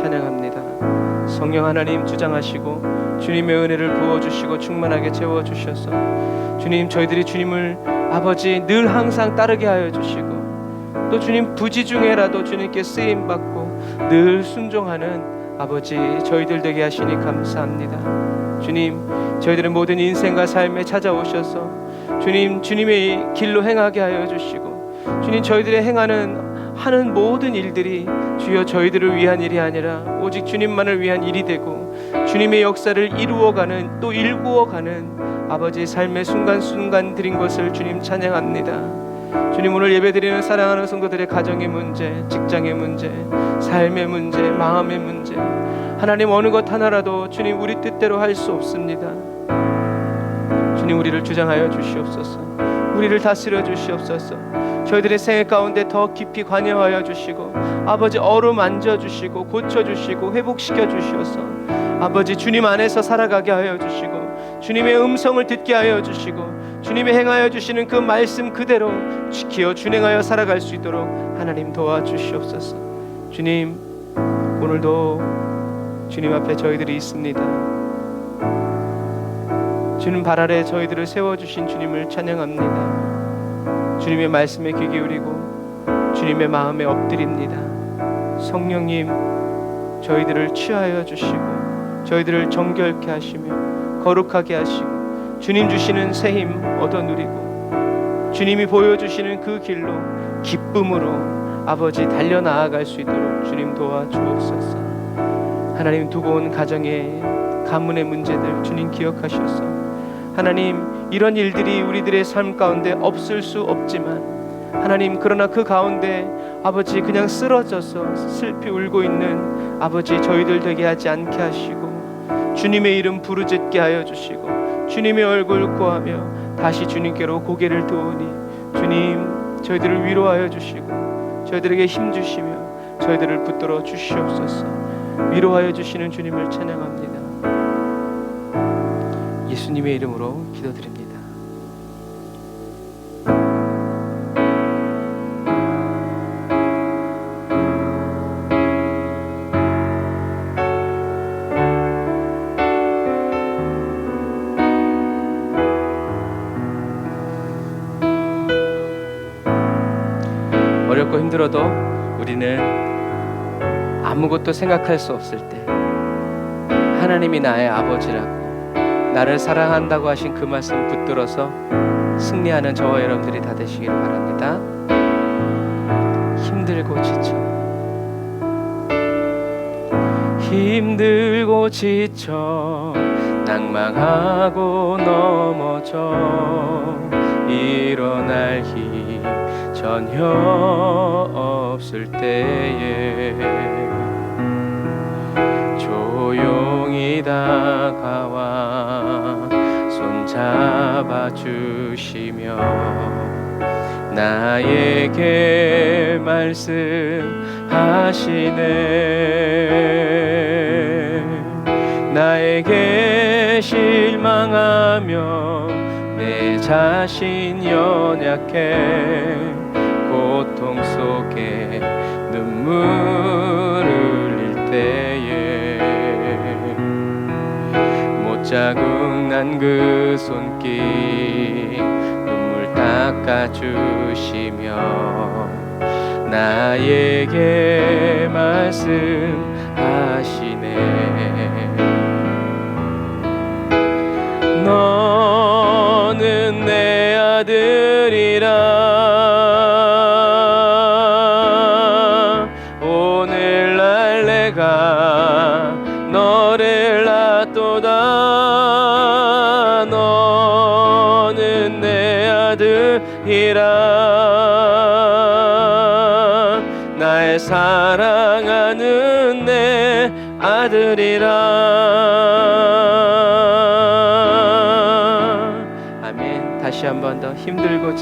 찬양합니다. 성령 하나님 주장하시고 주님의 은혜를 부어주시고 충만하게 채워주셔서 주님, 저희들이 주님을 아버지 늘 항상 따르게 하여 주시고 또 주님 부지 중에라도 주님께 쓰임받고 늘 순종하는 아버지 저희들 되게 하시니 감사합니다. 주님, 저희들의 모든 인생과 삶에 찾아오셔서 주님, 주님의 길로 행하게 하여 주시고 주님, 저희들의 하는 모든 일들이 주여 저희들을 위한 일이 아니라 오직 주님만을 위한 일이 되고 주님의 역사를 이루어가는 또 일구어가는 아버지의 삶의 순간순간 드린 것을 주님 찬양합니다. 주님, 오늘 예배드리는 사랑하는 성도들의 가정의 문제, 직장의 문제, 삶의 문제, 마음의 문제, 하나님 어느 것 하나라도 주님 우리 뜻대로 할 수 없습니다. 주님, 우리를 주장하여 주시옵소서. 우리를 다스려 주시옵소서. 저희들의 생애 가운데 더 깊이 관여하여 주시고 아버지 어루만져 주시고 고쳐 주시고 회복시켜 주시옵소서. 아버지 주님 안에서 살아가게 하여 주시고 주님의 음성을 듣게 하여 주시고 주님의 행하여 주시는 그 말씀 그대로 지키어 준행하여 살아갈 수 있도록 하나님 도와주시옵소서. 주님, 오늘도 주님 앞에 저희들이 있습니다. 주님 발 아래 저희들을 세워주신 주님을 찬양합니다. 주님의 말씀에 귀 기울이고 주님의 마음에 엎드립니다. 성령님, 저희들을 취하여 주시고 저희들을 정결케 하시며 거룩하게 하시고 주님 주시는 새 힘 얻어 누리고 주님이 보여주시는 그 길로 기쁨으로 아버지 달려나아갈 수 있도록 주님 도와주옵소서. 하나님, 두고 온 가정의 가문의 문제들 주님 기억하셔서 하나님, 이런 일들이 우리들의 삶 가운데 없을 수 없지만 하나님, 그러나 그 가운데 아버지 그냥 쓰러져서 슬피 울고 있는 아버지 저희들 되게 하지 않게 하시고 주님의 이름 부르짖게 하여 주시고 주님의 얼굴 구하며 다시 주님께로 고개를 드오니 주님, 저희들을 위로하여 주시고 저희들에게 힘 주시며 저희들을 붙들어 주시옵소서. 위로하여 주시는 주님을 찬양합니다. 예수님의 이름으로 기도드립니다. 어렵고 힘들어도 우리는 아무것도 생각할 수 없을 때 하나님이 나의 아버지라고 나를 사랑한다고 하신 그 말씀 붙들어서 승리하는 저와 여러분들이 다 되시기를 바랍니다. 힘들고 지쳐 낭망하고 넘어져 일어날 힘 전혀 없을 때에 조용히 다가와 손잡아 주시며 나에게 말씀하시네. 나에게 실망하며 내 자신 연약해 고통 속에 눈물 흘릴 때에 못자국난 그 손길 눈물 닦아주시며 나에게 말씀하시네. 너는 내 아들이라. 오늘날 내가 너를 낳도다. 너는 내 아들이라. 나의 사랑하는 내 아들이라. 다시 한 번 더. 힘들고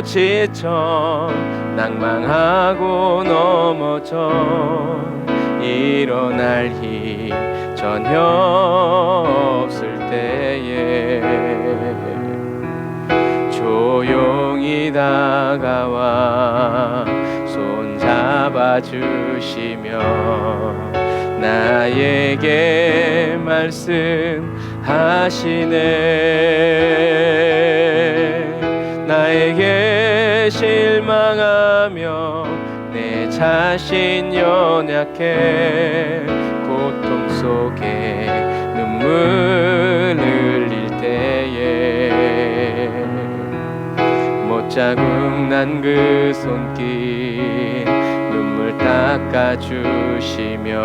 지쳐 낭망하고 넘어져 일어날 힘 전혀 없을 때에 조용히 다가와 손잡아 잡아주시며 나에게 말씀하시네. 나에게 실망하며 내 자신 연약해 고통 속에 눈물 흘릴 때에 못자국 난 그 손길 눈물 닦아주시며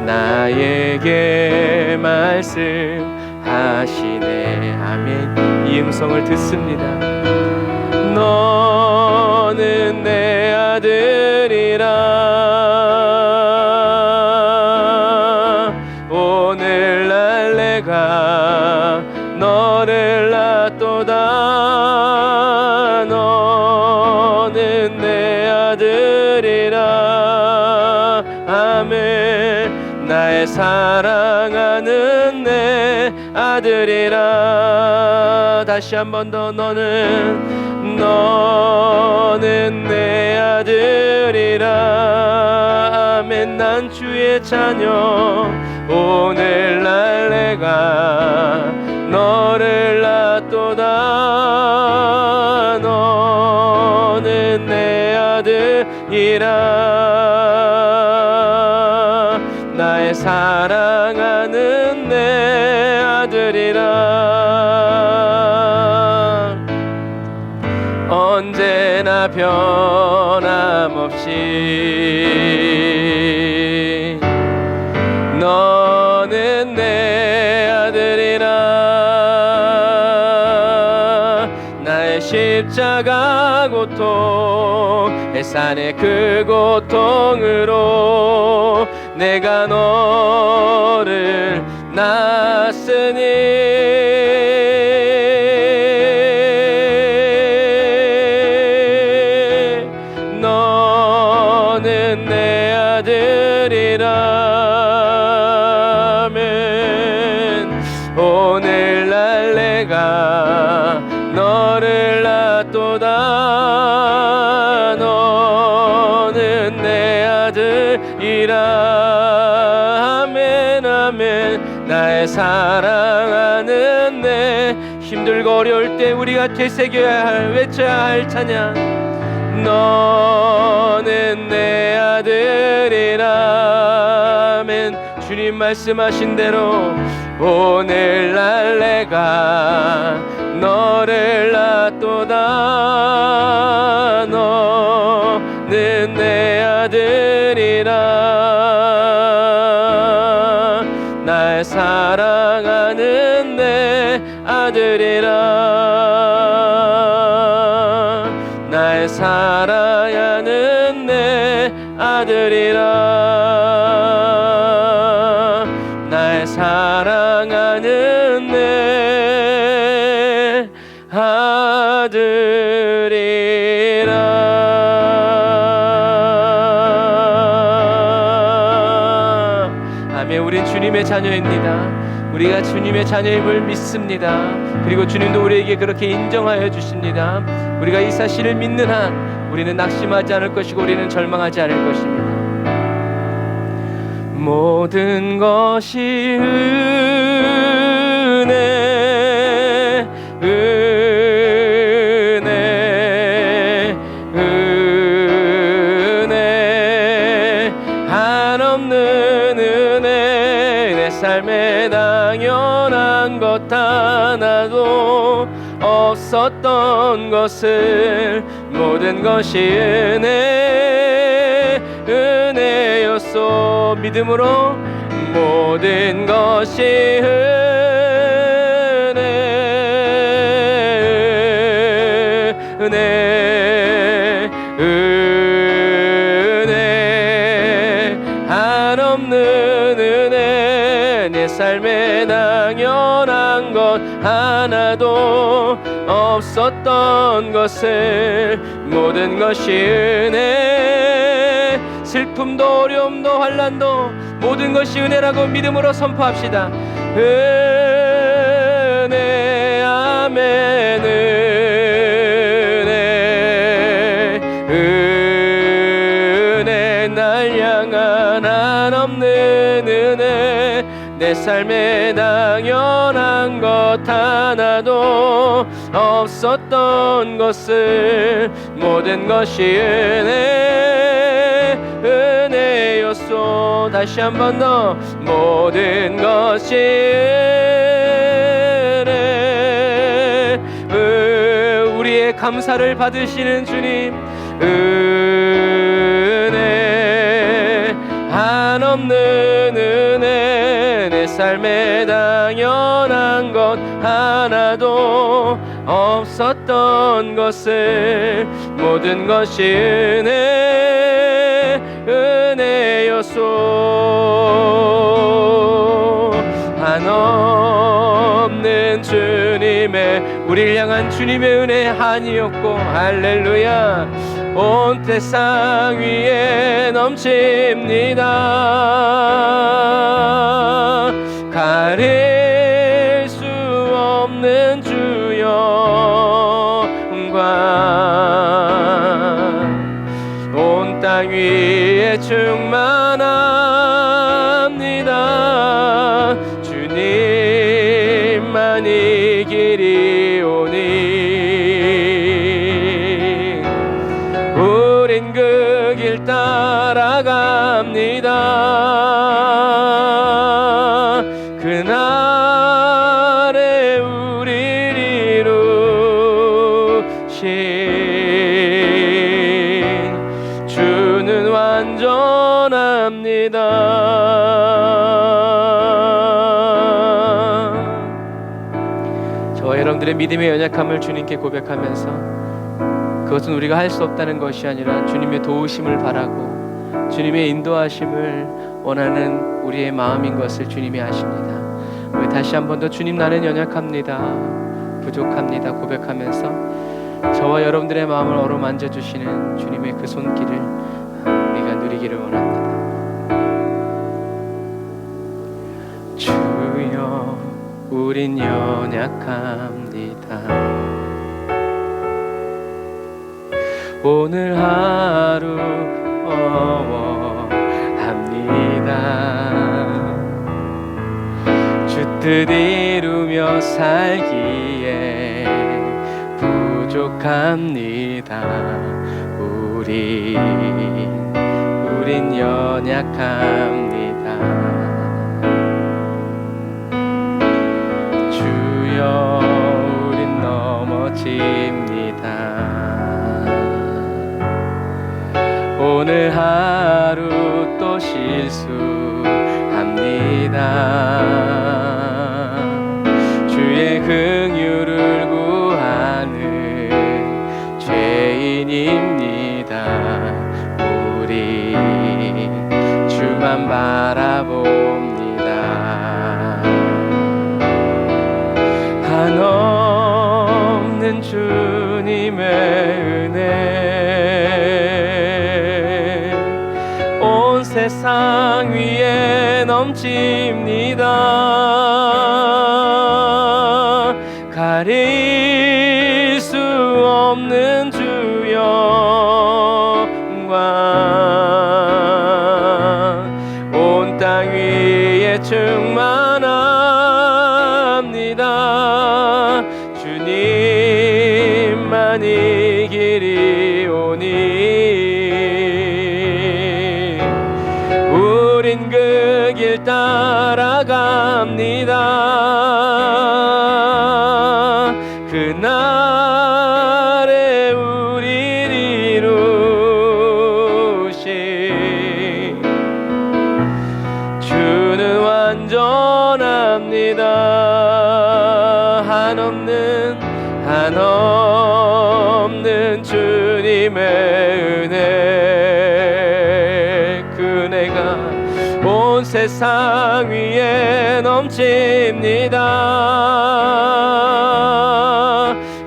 나에게 말씀하시네. 아멘. 이 음성을 듣습니다. 너는 내 아들이라. 오늘날 내가 너를 낳도다. 너는 내 아들이라. 아멘. 나의 사랑하는 내 아들이라. 다시 한 번 더. 너는 내 아들이라. 아멘. 난 주의 자녀. 오늘날 내가 너를 낳도다. 너는 내 아들이라. 나의 사랑하는 내 아들이라. 언제나 변함없이 너는 내 아들이라. 나의 십자가 고통 해산의 그 고통으로 내가 너를 낳았으니 너는 내 아들이라. 아멘. 오늘날 내가 너를 낳도다. 너는 내 아들이라. 아멘. 아멘. 나의 사랑하는 내 힘들고 어려울 때 우리가 되새겨야 할 외쳐야 할 찬양. 너는 내 아들이라. 아멘. 주님 말씀하신 대로 오늘날 내가 너를 낳도다. 너는 내 아들이라. 나의 사랑하는 내 아들이라. 나의 사랑하는 내 아들이라. 나의 사랑하는 내 아들이라. 아멘. 우린 주님의 자녀입니다. 우리가 주님의 자녀임을 믿습니다. 그리고 주님도 우리에게 그렇게 인정하여 주십니다. 우리가 이 사실을 믿는 한 우리는 낙심하지 않을 것이고 우리는 절망하지 않을 것입니다. 모든 것이 은혜, 은혜, 은혜, 한없는 은혜. 내 삶에 당연한 것 하나도 없었던 것을 모든 것이 은혜, 은혜였소. 믿음으로 모든 것이 은혜, 은혜, 은혜, 한없는 은혜. 내 삶에 당연한 것 하나도 없었던 것을 모든 것이 은혜. 슬픔도 어려움도 환난도 모든 것이 은혜라고 믿음으로 선포합시다. 은혜. 아멘. 은혜, 향한 한없는 은혜, 내 삶에 당연한 것 하나도 없었던 것을 모든 것이 은혜였소. 다시 한 번 더, 모든 것이 은혜. 우리의 감사를 받으시는 주님, 은혜, 한없는 은혜, 내 삶에 당연한 것 하나도 없었던 것을 모든 것이 은혜였소. 한없는 주님의, 우리를 향한 주님의 은혜 한이었고, 할렐루야, 온 세상 위에 넘칩니다. 가릴 수 없는 주 영광, 온 땅 위에 충만합니다. 주님만이 길이오니 우린 그 길 따라갑니다. 그날에 우릴 이루신 주는 완전합니다. 저와 여러분들의 믿음의 연약함을 주님께 고백하면서, 그것은 우리가 할 수 없다는 것이 아니라 주님의 도우심을 바라고 주님의 인도하심을 원하는 우리의 마음인 것을 주님이 아십니다. 우리 다시 한 번 더, 주님 나는 연약합니다, 부족합니다 고백하면서 저와 여러분들의 마음을 어루만져 주시는 주님의 그 손길을 우리가 누리기를 원합니다. 주여, 우린 연약합니다. 오늘 하루 어워합니다. 주 뜻 이루며 살기에 부족합니다. 우린 연약합니다. 주여, 우린 넘어집니다. 오늘 하루 또 실수합니다. 주의 긍휼을 구하는 죄인입니다. 우리 주만 바라봅니다. 한없는 주님의 은혜, 온 세상 위에 넘칩니다. 가릴 수 없는 주 영광, 온 땅 위에 충만합니다. 주님만이 길이오니 우린 그 길 따라갑니다. 그날에 우릴 이루신 주는 완전합니다. 한없는 주님의 은혜, 그 은혜가 온 세상 위에 넘칩니다.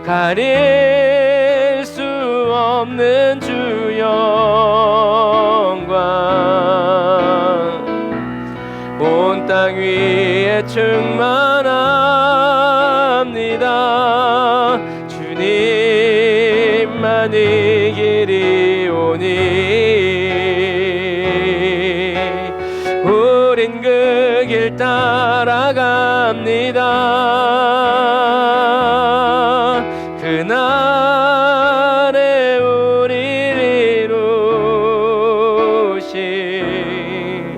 가릴 수 없는 주 영광, 온 땅 위에 충만합니다. 주님만이 길이오니 주님을 따라갑니다. 그날에 우리를 이루신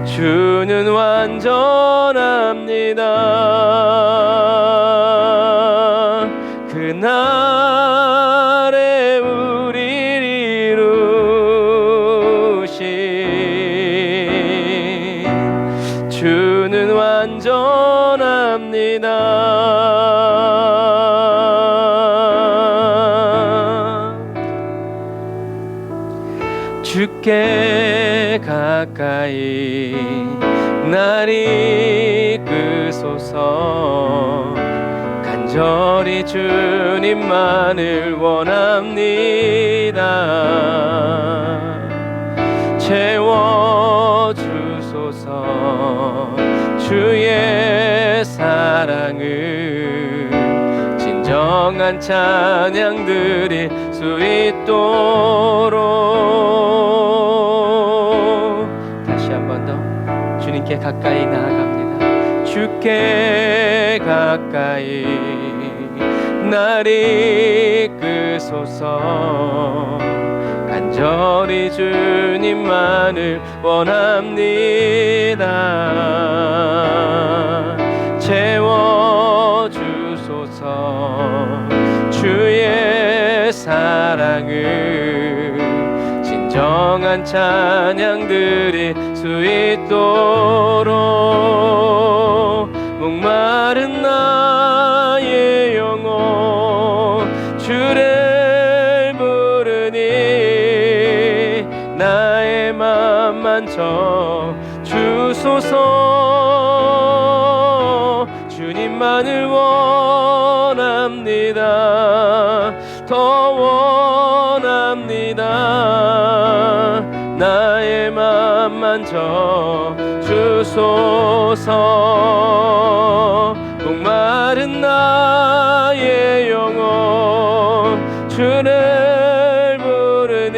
주는 완전합니다. 그날에 우리를 이루신 주는 완전합니다. 주께 가까이 날 이끄소서. 간절히 주님만을 원합니다. 채워주소서. 주의 사랑을 진정한 찬양 드릴 수 있도록 다시 한 번 더 주님께 가까이 나아갑니다. 주께 가까이 날 이끄소서. 간절히 주님만을 원합니다. 채워주소서. 주의 사랑을 진정한 찬양 드릴 수 있도록 목마른 나의 영혼 주를 부르니 나의 맘 만져 주소서. 주님만을 원합니다. 더 원합니다. 나의 맘 만져 주소서. 목마른 나의 영혼 주를 부르니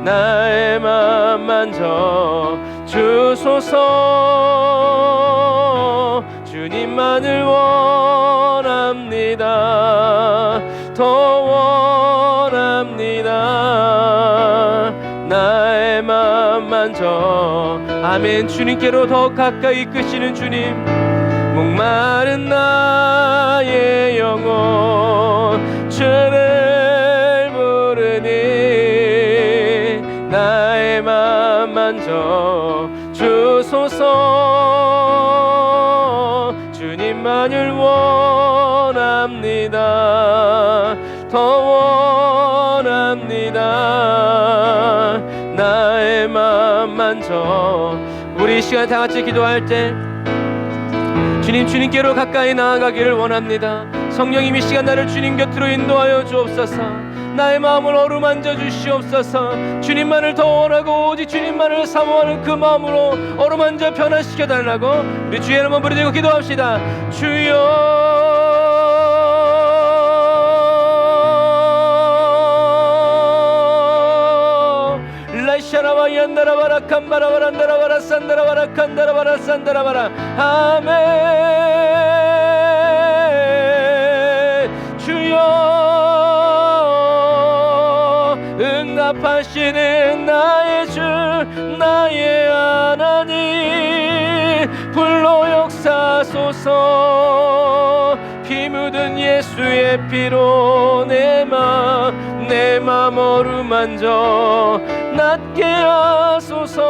나의 맘 만져 주소서. 주님만을 원합니다. 더 원합니다. 나의 맘 만져. 아멘. 주님께로 더 가까이 이끄시는 주님. 목마른 나의 영혼 주를 부르니 나의 맘 만져 주소서. 주님만을 원합니다. 더 원합니다. 나의 맘 만져. 우리 이 시간 다 같이 기도할 때 주님께로 가까이 나아가기를 원합니다. 성령님 이 시간 나를 주님 곁으로 인도하여 주옵소서. 나의 마음을 어루만져 주시옵소서. 주님만을 더 원하고 오직 주님만을 사모하는 그 마음으로 어루만져 변화시켜 달라고 우리 주의 이름을 부르짖고 기도합시다. 주여 라이샤라바이안다라바라 칸바라바란다라바라 산다라바라 칸다라바라 산다라바라. 아멘. 주여 응답하시는 나의 주 나의 하나님 불로 역사소서. 피 묻은 예수의 피로 내 맘 어루만져 낫게 하소서.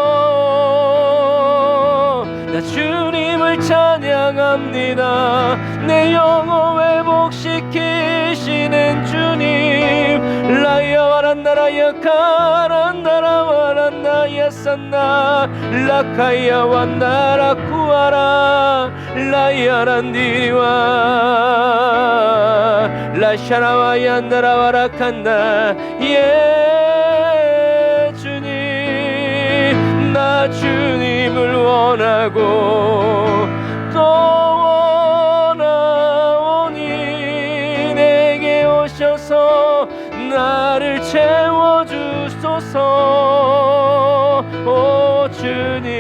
나 주님을 찬양합니다. 내 영혼 회복시키시는 주님. 라이아 와란다라야 카란다라 와란다야 산나 라카이아 완다라 쿠아라 라이아란디와 라샤라와얀다라 와라칸다. 예 주님 나 주님을 원하고 또 원하오니 내게 오셔서 나를 채워주소서. 오 주님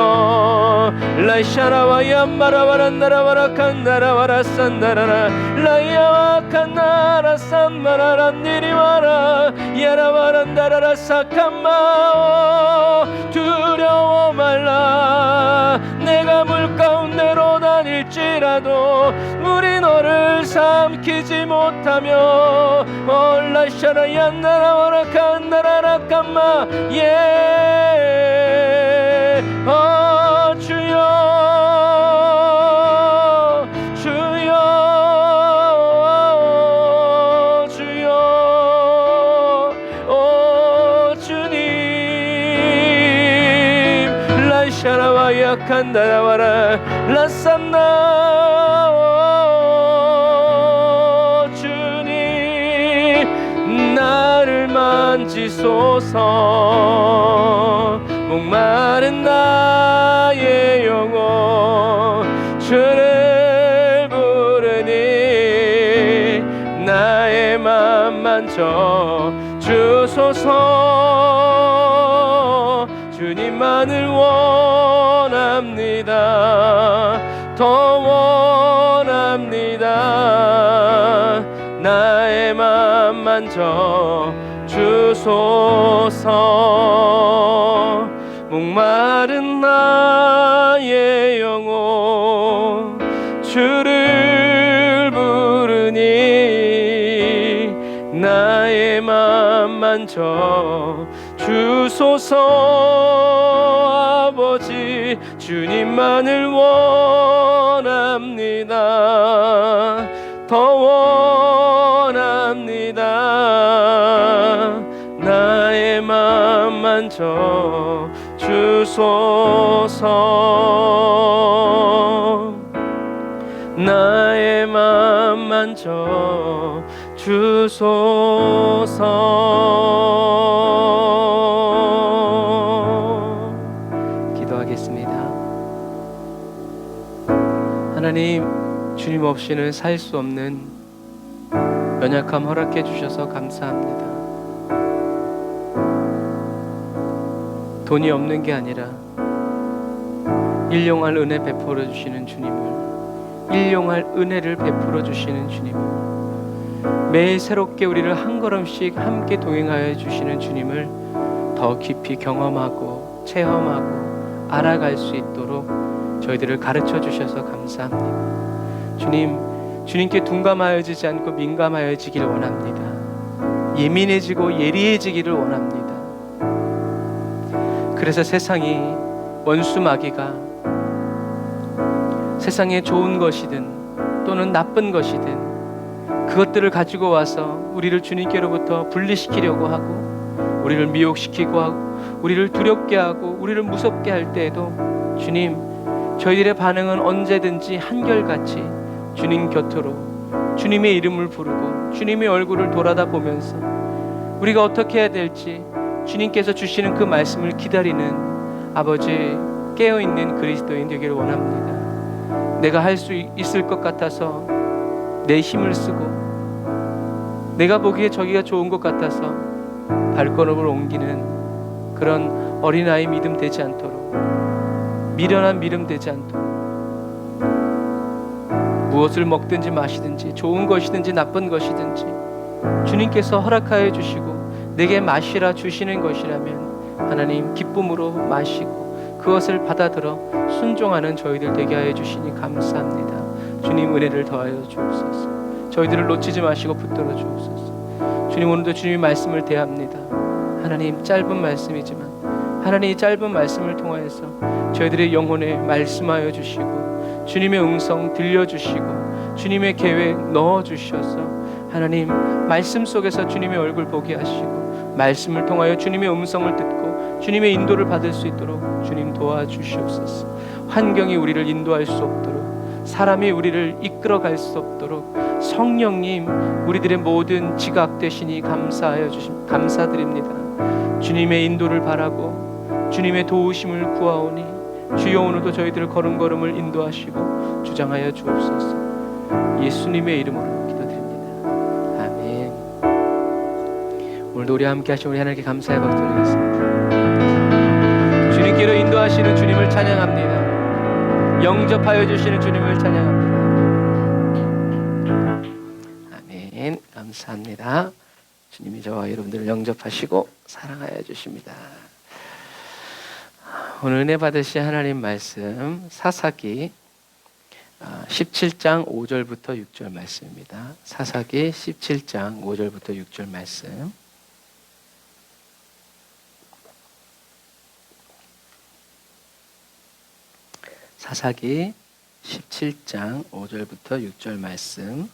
주소서. 라샤라와 얌마라와라 나라와라 칸나라와라 산나라라 라야와 칸나라 산마라라 니리와라 야라와라 나라라 사칸마오. 두려워 말라. 내가 물 가운데로 다닐지라도 물이 너를 삼키지 못하며 라샤라 얀나라와라 칸나라라 칸마 예. 주여 주여 주여 주님. 라샤라와 약한 나라와라 라산나 주님. 나를 만지소서. 목마른 나의 영혼 주를 부르니 나의 맘 만져 주소서. 주님만을 원합니다. 더 원합니다. 나의 맘 만져 주소서. 목마른 나의 영혼 주를 부르니 나의 맘 만져 주소서. 아버지 주님만을 원합니다. 더 원합니다. 나의 맘 만져 주소서. 나의 맘 만져 주소서. 기도하겠습니다. 하나님, 주님 없이는 살 수 없는 연약함 허락해 주셔서 감사합니다. 돈이 없는 게 아니라 일용할 은혜 베풀어 주시는 주님을, 일용할 은혜를 베풀어 주시는 주님을, 매일 새롭게 우리를 한 걸음씩 함께 동행하여 주시는 주님을 더 깊이 경험하고 체험하고 알아갈 수 있도록 저희들을 가르쳐 주셔서 감사합니다. 주님, 주님께 둔감하여지지 않고 민감하여지기를 원합니다. 예민해지고 예리해지기를 원합니다. 그래서 세상이, 원수 마귀가 세상에 좋은 것이든 또는 나쁜 것이든 그것들을 가지고 와서 우리를 주님께로부터 분리시키려고 하고, 우리를 미혹시키고 하고, 우리를 두렵게 하고, 우리를 무섭게 할 때에도 주님, 저희들의 반응은 언제든지 한결같이 주님 곁으로 주님의 이름을 부르고 주님의 얼굴을 돌아다 보면서 우리가 어떻게 해야 될지 주님께서 주시는 그 말씀을 기다리는 아버지, 깨어있는 그리스도인 되기를 원합니다. 내가 할 수 있을 것 같아서 내 힘을 쓰고, 내가 보기에 저기가 좋은 것 같아서 발걸음을 옮기는 그런 어린아이 믿음 되지 않도록, 미련한 믿음 되지 않도록, 무엇을 먹든지 마시든지 좋은 것이든지 나쁜 것이든지 주님께서 허락하여 주시고 내게 마시라 주시는 것이라면 하나님 기쁨으로 마시고 그것을 받아들어 순종하는 저희들 되게 하여 주시니 감사합니다. 주님 은혜를 더하여 주옵소서. 저희들을 놓치지 마시고 붙들어 주옵소서. 주님, 오늘도 주님의 말씀을 대합니다. 하나님, 짧은 말씀이지만 하나님 이 짧은 말씀을 통하여서 저희들의 영혼에 말씀하여 주시고 주님의 음성 들려주시고 주님의 계획 넣어주셔서 하나님 말씀 속에서 주님의 얼굴 보게 하시고 말씀을 통하여 주님의 음성을 듣고 주님의 인도를 받을 수 있도록 주님 도와주시옵소서. 환경이 우리를 인도할 수 없도록, 사람이 우리를 이끌어갈 수 없도록 성령님 우리들의 모든 지각 되시니 감사드립니다. 주님의 인도를 바라고 주님의 도우심을 구하오니 주여 오늘도 저희들을 걸음걸음을 인도하시고 주장하여 주옵소서. 예수님의 이름으로 기도드립니다. 아멘. 오늘도 우리와 함께 하신 우리 하나님께 감사의 박수 드리겠습니다. 주님께 길로 인도하시는 주님을 찬양합니다. 영접하여 주시는 주님을 찬양합니다. 아멘. 감사합니다. 주님이 저와 여러분들을 영접하시고 사랑하여 주십니다. 오늘 은혜 받으신 하나님 말씀 사사기 17장 5절부터 6절 말씀입니다. 사사기 17장 5절부터 6절 말씀. 사사기 17장 5절부터 6절 말씀.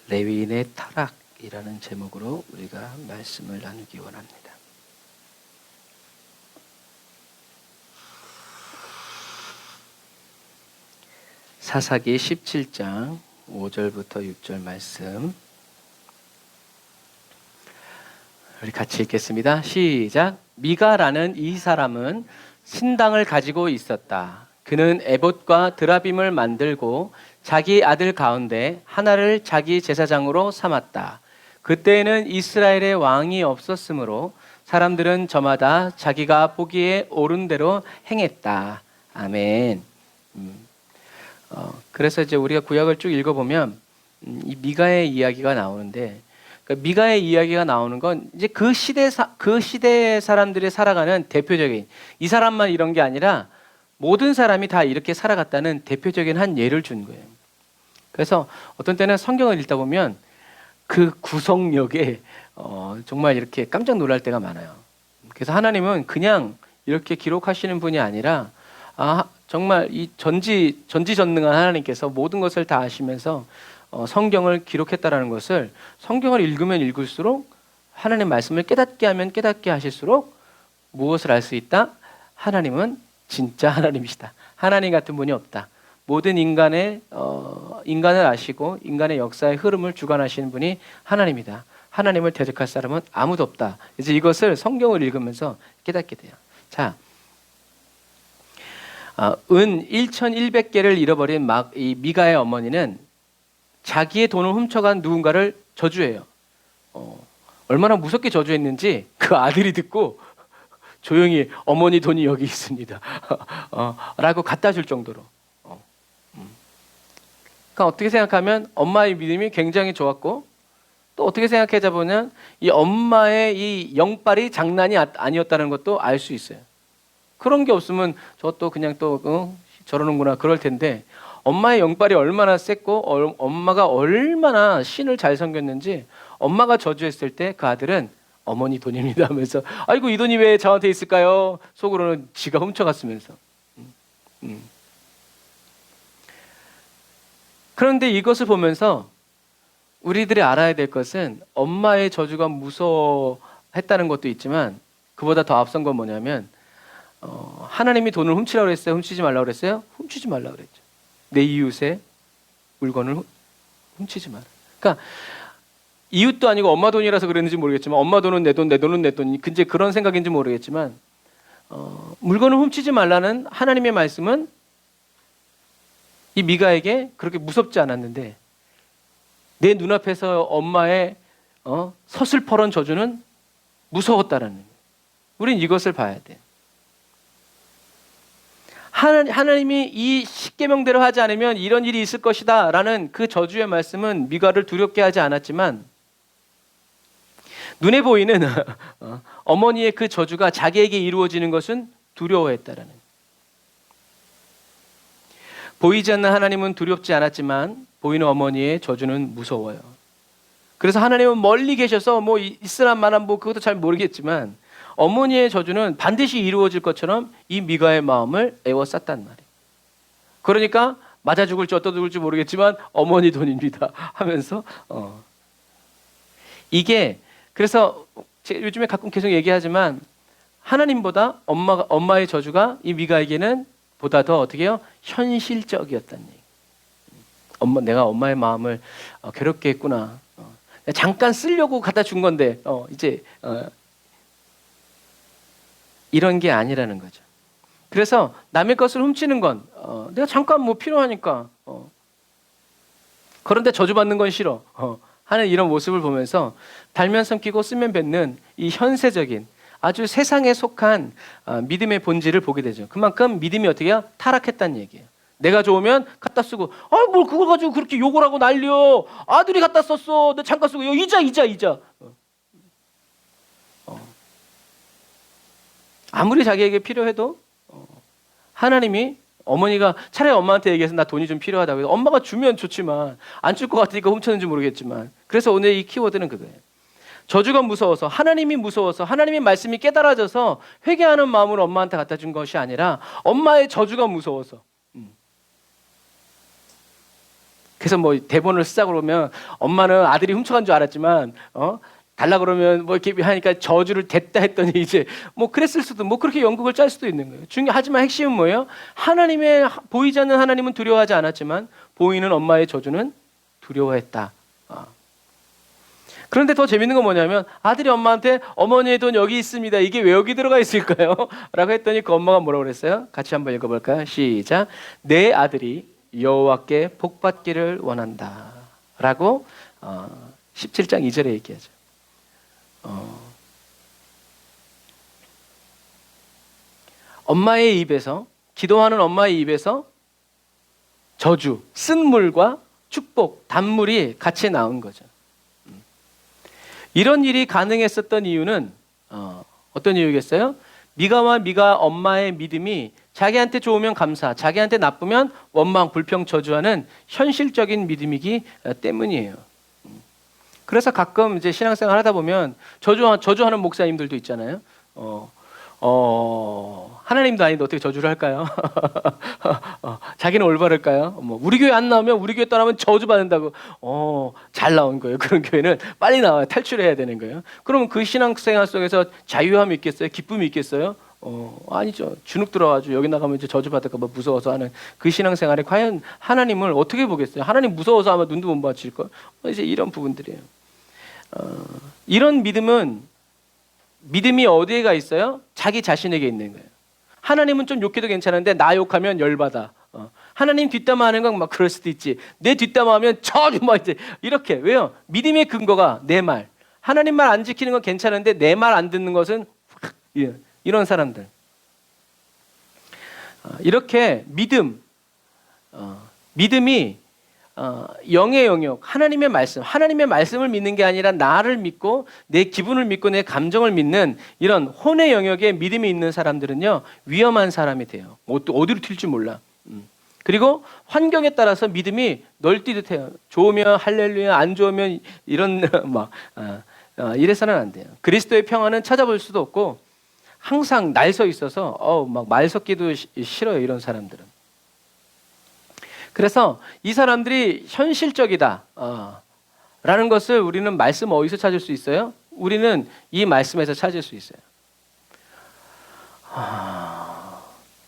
레위인의 타락이라는 제목으로 우리가 말씀을 나누기 원합니다. 사사기 17장 5절부터 6절 말씀 우리 같이 읽겠습니다. 시작. 미가라는 이 사람은 신당을 가지고 있었다. 그는 에봇과 드라빔을 만들고 자기 아들 가운데 하나를 자기 제사장으로 삼았다. 그때에는 이스라엘의 왕이 없었으므로 사람들은 저마다 자기가 보기에 옳은 대로 행했다. 아멘. 그래서 이제 우리가 구약을 쭉 읽어보면 이 미가의 이야기가 나오는데, 그러니까 미가의 이야기가 나오는 건 이제 그 시대 사람들이 살아가는 대표적인, 이 사람만 이런 게 아니라 모든 사람이 다 이렇게 살아갔다는 대표적인 한 예를 준 거예요. 그래서 어떤 때는 성경을 읽다 보면 그 구성력에 정말 이렇게 깜짝 놀랄 때가 많아요. 그래서 하나님은 그냥 이렇게 기록하시는 분이 아니라 정말 이 전지전능한 하나님께서 모든 것을 다 아시면서 성경을 기록했다라는 것을, 성경을 읽으면 읽을수록 하나님 말씀을 깨닫게 하면 깨닫게 하실수록 무엇을 알 수 있다? 하나님은 진짜 하나님이시다. 하나님 같은 분이 없다. 모든 인간을 아시고 인간의 역사의 흐름을 주관하시는 분이 하나님이다. 하나님을 대적할 사람은 아무도 없다. 이제 이것을 성경을 읽으면서 깨닫게 돼요. 자, 은 1,100개를 잃어버린 이 미가의 어머니는 자기의 돈을 훔쳐간 누군가를 저주해요. 얼마나 무섭게 저주했는지 그 아들이 듣고 조용히 어머니 돈이 여기 있습니다. 라고 갖다 줄 정도로. 그러니까 어떻게 생각하면 엄마의 믿음이 굉장히 좋았고, 또 어떻게 생각해 보면 이 엄마의 이 영빨이 장난이 아니었다는 것도 알 수 있어요. 그런 게 없으면 저것도 그냥 또 저러는구나 그럴 텐데, 엄마의 영빨이 얼마나 셌고 엄마가 얼마나 신을 잘 섬겼는지, 엄마가 저주했을 때 그 아들은 어머니 돈입니다 하면서 아이고 이 돈이 왜 저한테 있을까요? 속으로는 지가 훔쳐갔으면서. 그런데 이것을 보면서 우리들이 알아야 될 것은, 엄마의 저주가 무서워했다는 것도 있지만 그보다 더 앞선 건 뭐냐면, 하나님이 돈을 훔치라고 그랬어요? 훔치지 말라고 그랬어요? 훔치지 말라고 그랬죠. 내 이웃의 물건을 훔치지 마라. 그러니까 이웃도 아니고 엄마 돈이라서 그랬는지 모르겠지만, 엄마 돈은 내 돈, 내 돈은 내 돈, 근데 그런 생각인지 모르겠지만, 물건을 훔치지 말라는 하나님의 말씀은 이 미가에게 그렇게 무섭지 않았는데, 내 눈앞에서 엄마의 서슬퍼런 저주는 무서웠다라는 거예요. 우린 이것을 봐야 돼. 하나님이 이 십계명대로 하지 않으면 이런 일이 있을 것이다 라는 그 저주의 말씀은 미가를 두렵게 하지 않았지만, 눈에 보이는 어머니의 그 저주가 자기에게 이루어지는 것은 두려워했다라는. 보이지 않는 하나님은 두렵지 않았지만 보이는 어머니의 저주는 무서워요. 그래서 하나님은 멀리 계셔서 뭐 있으란 말한 뭐 그것도 잘 모르겠지만, 어머니의 저주는 반드시 이루어질 것처럼 이 미가의 마음을 애워쌌단 말이에요. 그러니까 맞아 죽을지 어떠 죽을지 모르겠지만 어머니 돈입니다 하면서 이게, 그래서 제가 요즘에 가끔 계속 얘기하지만, 하나님보다 엄마의 저주가 이 미가에게는 보다 더 어떻게 해요? 현실적이었다는 얘기. 내가 엄마의 마음을 괴롭게 했구나. 잠깐 쓰려고 갖다 준 건데 이제 이런 게 아니라는 거죠. 그래서 남의 것을 훔치는 건 내가 잠깐 뭐 필요하니까, 그런데 저주받는 건 싫어. 하는 이런 모습을 보면서 달면 삼키고 쓰면 뱉는 이 현세적인 아주 세상에 속한 믿음의 본질을 보게 되죠. 그만큼 믿음이 어떻게 해요? 타락했다는 얘기예요. 내가 좋으면 갖다 쓰고, 뭘 그걸 가지고 그렇게 욕을 하고 난리여. 아들이 갖다 썼어. 내 잠깐 쓰고, 이자. 아무리 자기에게 필요해도 하나님이 어머니가 차라리 엄마한테 얘기해서 나 돈이 좀 필요하다고 해서 엄마가 주면 좋지만 안 줄 것 같으니까 훔쳤는지 모르겠지만, 그래서 오늘 이 키워드는 그거예요. 저주가 무서워서, 하나님이 무서워서, 하나님의 말씀이 깨달아져서 회개하는 마음으로 엄마한테 갖다 준 것이 아니라 엄마의 저주가 무서워서. 그래서 뭐 대본을 쓰자고 그러면 엄마는 아들이 훔쳐간 줄 알았지만 달라 그러면 뭐 이렇게 하니까 저주를 댔다 했더니 이제 뭐 그랬을 수도, 뭐 그렇게 연극을 짤 수도 있는 거예요. 하지만 핵심은 뭐예요? 하나님의, 보이지 않는 하나님은 두려워하지 않았지만 보이는 엄마의 저주는 두려워했다. 그런데 더 재밌는 건 뭐냐면 아들이 엄마한테 어머니의 돈 여기 있습니다. 이게 왜 여기 들어가 있을까요? 라고 했더니 그 엄마가 뭐라고 그랬어요? 같이 한번 읽어볼까요? 시작. 내 아들이 여호와께 복받기를 원한다. 라고 17장 2절에 얘기하죠. 엄마의 입에서, 기도하는 엄마의 입에서 저주, 쓴물과 축복, 단물이 같이 나온 거죠. 이런 일이 가능했었던 이유는 어떤 이유겠어요? 미가 엄마의 믿음이 자기한테 좋으면 감사, 자기한테 나쁘면 원망, 불평, 저주하는 현실적인 믿음이기 때문이에요. 그래서 가끔 이제 신앙생활 하다 보면 저주하는 목사님들도 있잖아요. 하나님도 아닌데 어떻게 저주를 할까요? 자기는 올바를까요? 우리 교회 안 나오면, 우리 교회 떠나면 저주 받는다고. 잘 나온 거예요. 그런 교회는 빨리 나와요. 탈출해야 되는 거예요. 그러면 그 신앙생활 속에서 자유함이 있겠어요? 기쁨이 있겠어요? 아니죠. 주눅 들어가지고 여기 나가면 이제 저주 받을까 봐 무서워서 하는 그 신앙생활에 과연 하나님을 어떻게 보겠어요? 하나님 무서워서 아마 눈도 못 맞힐 걸. 이제 이런 부분들이에요. 이런 믿음이 어디에가 있어요? 자기 자신에게 있는 거예요. 하나님은 좀 욕해도 괜찮은데 나 욕하면 열받아. 하나님 뒷담화하는 건 막 그럴 수도 있지. 내 뒷담화하면 저주 막 이제 이렇게. 왜요? 믿음의 근거가 내 말. 하나님 말 안 지키는 건 괜찮은데 내 말 안 듣는 것은 이런 사람들. 이렇게 믿음이 영의 영역, 하나님의 말씀을 믿는 게 아니라 나를 믿고 내 기분을 믿고 내 감정을 믿는 이런 혼의 영역에 믿음이 있는 사람들은요, 위험한 사람이 돼요. 어디로 튈지 몰라. 그리고 환경에 따라서 믿음이 널뛰듯 해요. 좋으면 할렐루야, 안 좋으면 이런 이래서는 안 돼요. 그리스도의 평안은 찾아볼 수도 없고 항상 날 서 있어서 막 말 섞기도 싫어요. 이런 사람들은. 그래서 이 사람들이 현실적이다 라는 것을 우리는 말씀 어디서 찾을 수 있어요? 우리는 이 말씀에서 찾을 수 있어요.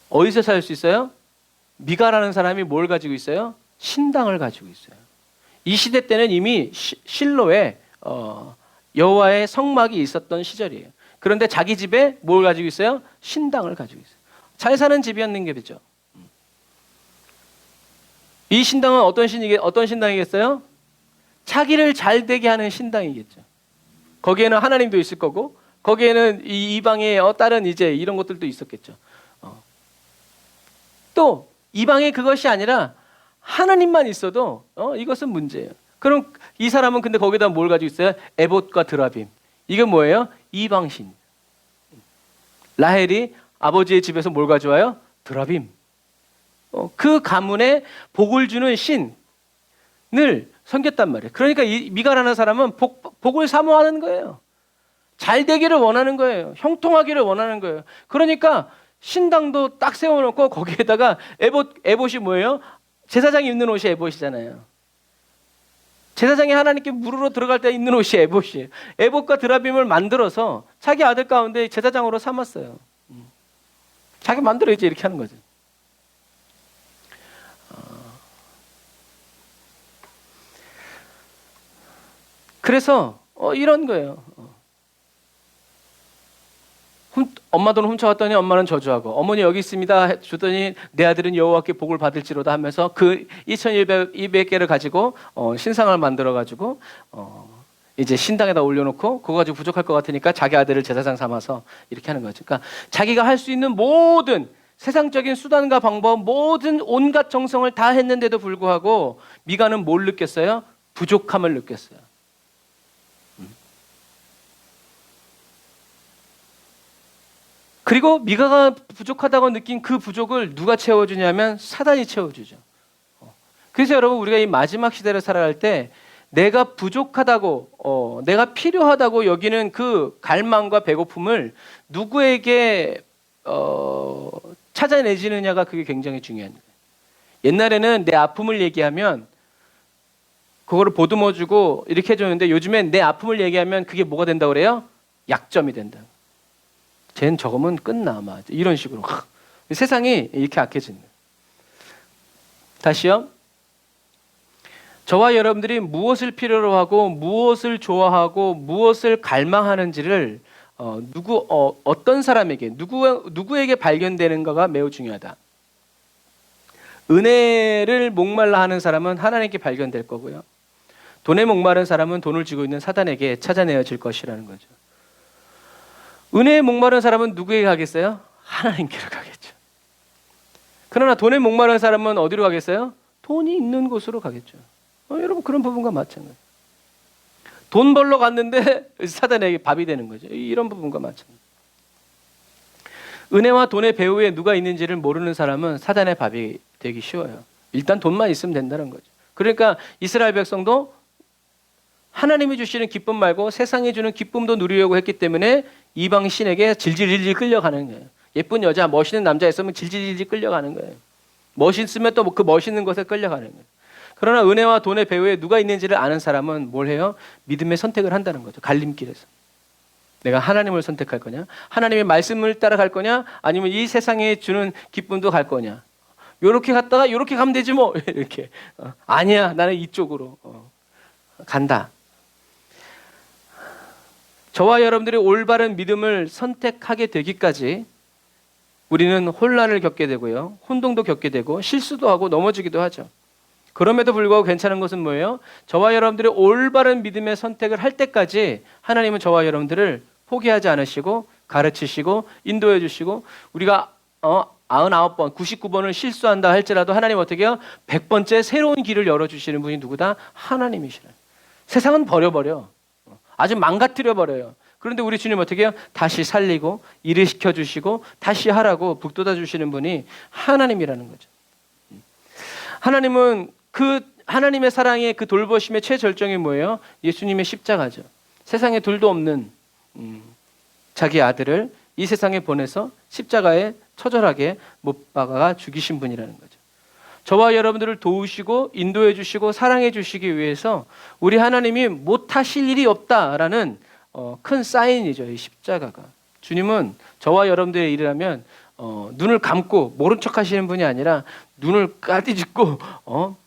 어디서 찾을 수 있어요? 미가라는 사람이 뭘 가지고 있어요? 신당을 가지고 있어요. 이 시대 때는 이미 실로에 여호와의 성막이 있었던 시절이에요. 그런데 자기 집에 뭘 가지고 있어요? 신당을 가지고 있어요. 잘 사는 집이었는 게 되죠. 이 신당은 어떤 신당이겠어요? 자기를 잘 되게 하는 신당이겠죠. 거기에는 하나님도 있을 거고, 거기에는 이 이방의 다른 이제 이런 것들도 있었겠죠. 또 이방의 그것이 아니라 하나님만 있어도 이것은 문제예요. 그럼 이 사람은 근데 거기다 뭘 가지고 있어요? 에봇과 드라빔. 이게 뭐예요? 이방신. 라헬이 아버지의 집에서 뭘 가져와요? 드라빔. 그 가문에 복을 주는 신을 섬겼단 말이에요. 그러니까 이 미가라는 사람은 복을 사모하는 거예요. 잘 되기를 원하는 거예요. 형통하기를 원하는 거예요. 그러니까 신당도 딱 세워놓고 거기에다가 에봇이 뭐예요? 제사장이 입는 옷이 에봇이잖아요. 제사장이 하나님께 물으러 들어갈 때 입는 옷이 에봇이에요. 에봇과 드라빔을 만들어서 자기 아들 가운데 제사장으로 삼았어요. 자기 만들어야지 이렇게 하는 거죠. 그래서 이런 거예요. 엄마 돈 훔쳐갔더니 엄마는 저주하고, 어머니 여기 있습니다 주더니 내 아들은 여호와께 복을 받을지로다 하면서 그 2,200개를 가지고 신상을 만들어 가지고 이제 신당에다 올려놓고 그거 가지고 부족할 것 같으니까 자기 아들을 제사장 삼아서 이렇게 하는 거죠. 그러니까 자기가 할 수 있는 모든 세상적인 수단과 방법, 모든 온갖 정성을 다 했는데도 불구하고 미가는 뭘 느꼈어요? 부족함을 느꼈어요. 그리고 미가가 부족하다고 느낀 그 부족을 누가 채워주냐면 사단이 채워주죠. 그래서 여러분, 우리가 이 마지막 시대를 살아갈 때 내가 부족하다고 내가 필요하다고 여기는 그 갈망과 배고픔을 누구에게 찾아내지느냐가 그게 굉장히 중요한 거예요. 옛날에는 내 아픔을 얘기하면 그거를 보듬어주고 이렇게 해줬는데, 요즘엔 내 아픔을 얘기하면 그게 뭐가 된다고 그래요? 약점이 된다. 쟤는 저거면 끝나, 막 이런 식으로. 세상이 이렇게 악해지는 거예요. 다시요. 저와 여러분들이 무엇을 필요로 하고 무엇을 좋아하고 무엇을 갈망하는지를 어떤 사람에게 누구에게 발견되는가가 매우 중요하다. 은혜를 목말라 하는 사람은 하나님께 발견될 거고요. 돈에 목마른 사람은 돈을 쥐고 있는 사단에게 찾아내어질 것이라는 거죠. 은혜에 목마른 사람은 누구에게 가겠어요? 하나님께로 가겠죠. 그러나 돈에 목마른 사람은 어디로 가겠어요? 돈이 있는 곳으로 가겠죠. 여러분, 그런 부분과 마찬가지예요. 돈 벌러 갔는데 사단에게 밥이 되는 거죠. 이런 부분과 마찬가지예요. 은혜와 돈의 배후에 누가 있는지를 모르는 사람은 사단의 밥이 되기 쉬워요. 일단 돈만 있으면 된다는 거죠. 그러니까 이스라엘 백성도 하나님이 주시는 기쁨 말고 세상이 주는 기쁨도 누리려고 했기 때문에 이방 신에게 질질질질 끌려가는 거예요. 예쁜 여자, 멋있는 남자 있으면 질질질질 끌려가는 거예요. 멋있으면 또 그 멋있는 것에 끌려가는 거예요. 그러나 은혜와 돈의 배후에 누가 있는지를 아는 사람은 뭘 해요? 믿음의 선택을 한다는 거죠. 갈림길에서. 내가 하나님을 선택할 거냐? 하나님의 말씀을 따라갈 거냐? 아니면 이 세상에 주는 기쁨도 갈 거냐? 요렇게 갔다가 요렇게 가면 되지 뭐. 이렇게. 아니야, 나는 이쪽으로 간다. 저와 여러분들이 올바른 믿음을 선택하게 되기까지 우리는 혼란을 겪게 되고요. 혼동도 겪게 되고 실수도 하고 넘어지기도 하죠. 그럼에도 불구하고 괜찮은 것은 뭐예요? 저와 여러분들이 올바른 믿음의 선택을 할 때까지 하나님은 저와 여러분들을 포기하지 않으시고 가르치시고 인도해 주시고, 우리가 99번, 99번을 실수한다 할지라도 하나님 어떻게 해요? 100번째 새로운 길을 열어주시는 분이 누구다? 하나님이시라. 세상은 버려버려. 아주 망가뜨려버려요. 그런데 우리 주님 어떻게 해요? 다시 살리고 일을 시켜주시고 다시 하라고 북돋아 주시는 분이 하나님이라는 거죠. 하나님은 그 하나님의 사랑의 그 돌보심의 최절정이 뭐예요? 예수님의 십자가죠. 세상에 둘도 없는 자기 아들을 이 세상에 보내서 십자가에 처절하게 못 박아 죽이신 분이라는 거죠. 저와 여러분들을 도우시고 인도해 주시고 사랑해 주시기 위해서 우리 하나님이 못하실 일이 없다라는 큰 사인이죠. 이 십자가가. 주님은 저와 여러분들의 일이라면 눈을 감고 모른 척 하시는 분이 아니라 눈을 까디짓고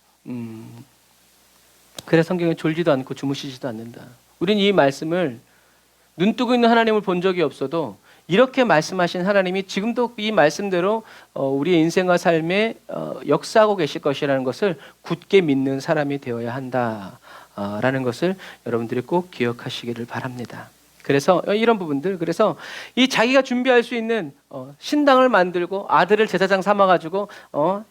그래 성경에 졸지도 않고 주무시지도 않는다. 우리는 이 말씀을 눈뜨고 있는 하나님을 본 적이 없어도 이렇게 말씀하신 하나님이 지금도 이 말씀대로 우리의 인생과 삶에 역사하고 계실 것이라는 것을 굳게 믿는 사람이 되어야 한다라는 것을 여러분들이 꼭 기억하시기를 바랍니다. 그래서 이런 부분들, 그래서 이 자기가 준비할 수 있는 신당을 만들고 아들을 제사장 삼아가지고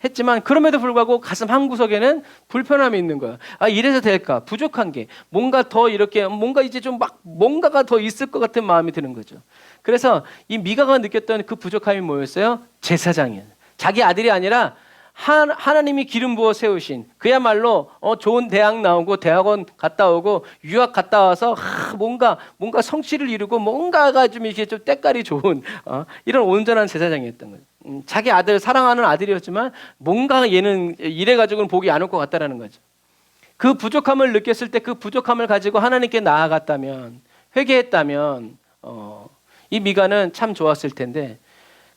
했지만 그럼에도 불구하고 가슴 한 구석에는 불편함이 있는 거야. 아, 이래서 될까? 부족한 게 뭔가 더 이렇게 뭔가 이제 좀 막 뭔가가 더 있을 것 같은 마음이 드는 거죠. 그래서 이 미가가 느꼈던 그 부족함이 뭐였어요? 제사장이에요. 자기 아들이 아니라 하나님이 기름 부어 세우신, 그야말로 좋은 대학 나오고 대학원 갔다 오고 유학 갔다 와서 뭔가 성취를 이루고 뭔가가 좀 이렇게 좀 때깔이 좋은 이런 온전한 제사장이었던 거예요. 자기 아들, 사랑하는 아들이었지만 뭔가 얘는 이래 가지고는 복이 안 올 것 같다라는 거죠. 그 부족함을 느꼈을 때 그 부족함을 가지고 하나님께 나아갔다면, 회개했다면 이 미가는 참 좋았을 텐데,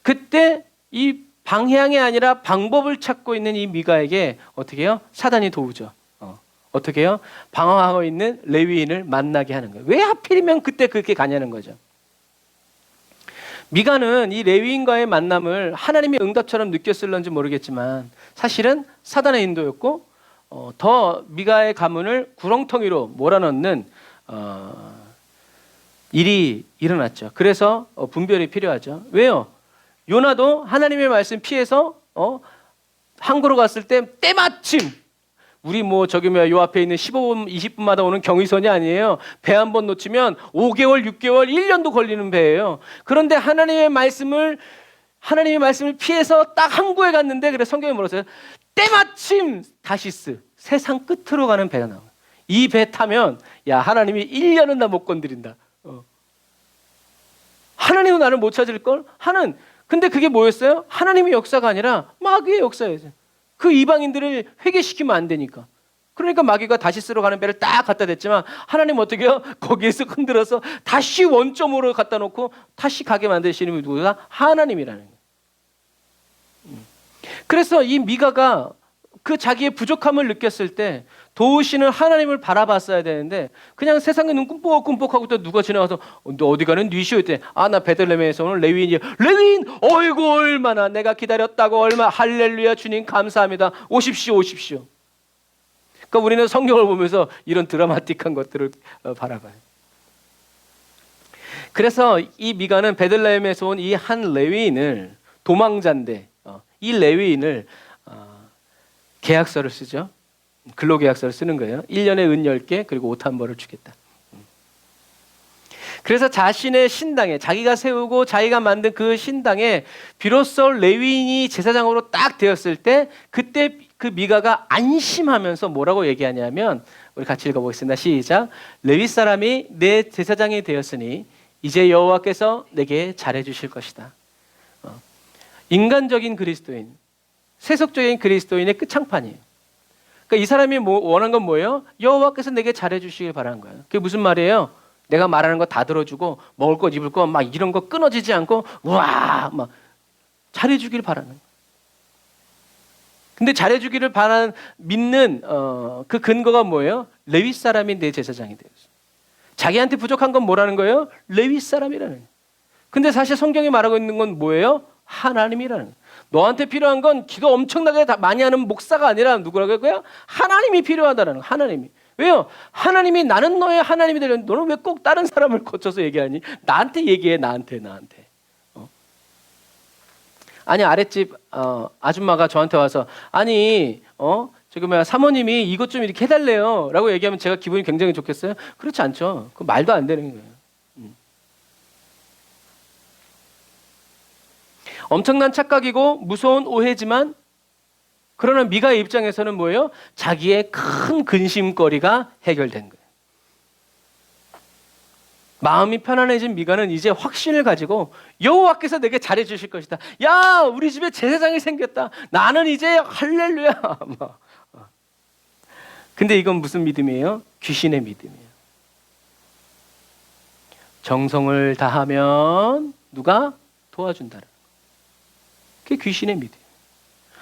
그때 이 방향이 아니라 방법을 찾고 있는 이 미가에게 어떻게 해요? 사단이 도우죠. 어떻게 해요? 방황하고 있는 레위인을 만나게 하는 거예요. 왜 하필이면 그때 그렇게 가냐는 거죠. 미가는 이 레위인과의 만남을 하나님의 응답처럼 느꼈을런지 모르겠지만 사실은 사단의 인도였고 더 미가의 가문을 구렁텅이로 몰아넣는 일이 일어났죠. 그래서 분별이 필요하죠. 왜요? 요나도 하나님의 말씀 피해서 항구로 갔을 때 때마침 우리 요 앞에 있는 15분, 20분마다 오는 경의선이 아니에요. 배 한 번 놓치면 5개월, 6개월, 1년도 걸리는 배예요. 그런데 하나님의 말씀을 피해서 딱 항구에 갔는데, 그래서 성경에 뭐라 써요? 때마침 다시스, 세상 끝으로 가는 배가 나와요. 이 배 타면 하나님이 1년은 나 못 건드린다. 하나님은 나를 못 찾을걸? 근데 그게 뭐였어요? 하나님의 역사가 아니라 마귀의 역사였어요. 그 이방인들을 회개시키면 안 되니까. 그러니까 마귀가 다시스로 가는 배를 딱 갖다 댔지만 하나님 어떻게 해요? 거기에서 흔들어서 다시 원점으로 갖다 놓고 다시 가게 만드시는 분이 누구가? 하나님이라는 거예요. 그래서 이 미가가 그 자기의 부족함을 느꼈을 때 도우시는 하나님을 바라봤어야 되는데 그냥 세상에 눈 꿈뻑꿈뻑하고 또 누가 지나가서 너 어디 가는 뉘시오 했더니 나 베들레헴에서 오는 레위인이야. 레위인! 어이구 얼마나 내가 기다렸다고 얼마나 할렐루야 주님 감사합니다. 오십시오. 그러니까 우리는 성경을 보면서 이런 드라마틱한 것들을 바라봐요. 그래서 이 미가는 베들레헴에서 온 이 한 레위인을 도망자인데 이 레위인을 계약서를 쓰죠. 근로계약서를 쓰는 거예요. 1년에 은 10개 그리고 옷 한 벌을 주겠다. 그래서 자신의 신당에 자기가 세우고 자기가 만든 그 신당에 비로소 레위인이 제사장으로 딱 되었을 때 그때 그 미가가 안심하면서 뭐라고 얘기하냐면 우리 같이 읽어보겠습니다. 시작. 레위 사람이 내 제사장이 되었으니 이제 여호와께서 내게 잘해 주실 것이다. 인간적인 그리스도인, 세속적인 그리스도인의 끝장판이에요. 그러니까 이 사람이 원한 건 뭐예요? 여호와께서 내게 잘해 주시길 바라는 거예요. 그게 무슨 말이에요? 내가 말하는 거 다 들어주고 먹을 것 입을 거 막 이런 거 끊어지지 않고 막 잘해 주길 바라는 거예요. 근데 잘해 주기를 믿는 그 근거가 뭐예요? 레위 사람이 내 제사장이 되었어요. 자기한테 부족한 건 뭐라는 거예요? 레위 사람이라는 거예요. 근데 사실 성경이 말하고 있는 건 뭐예요? 하나님이라는 거예요. 너한테 필요한 건 기도 엄청나게 많이 하는 목사가 아니라 누구라고 할까요? 하나님이 필요하다는 거예요. 하나님이. 왜요? 하나님이 나는 너의 하나님이 되려는데 너는 왜 꼭 다른 사람을 거쳐서 얘기하니? 나한테 얘기해. 나한테. 아니 아랫집 아줌마가 저한테 와서 사모님이 이것 좀 이렇게 해달래요 라고 얘기하면 제가 기분이 굉장히 좋겠어요? 그렇지 않죠. 그 말도 안 되는 거예요. 엄청난 착각이고 무서운 오해지만 그러나 미가의 입장에서는 뭐예요? 자기의 큰 근심거리가 해결된 거예요. 마음이 편안해진 미가는 이제 확신을 가지고 여호와께서 내게 잘해 주실 것이다. 야, 우리 집에 제사장이 생겼다. 나는 이제 할렐루야. 근데 이건 무슨 믿음이에요? 귀신의 믿음이에요. 정성을 다하면 누가 도와준다는 거예요. 그게 귀신의 믿음이에요.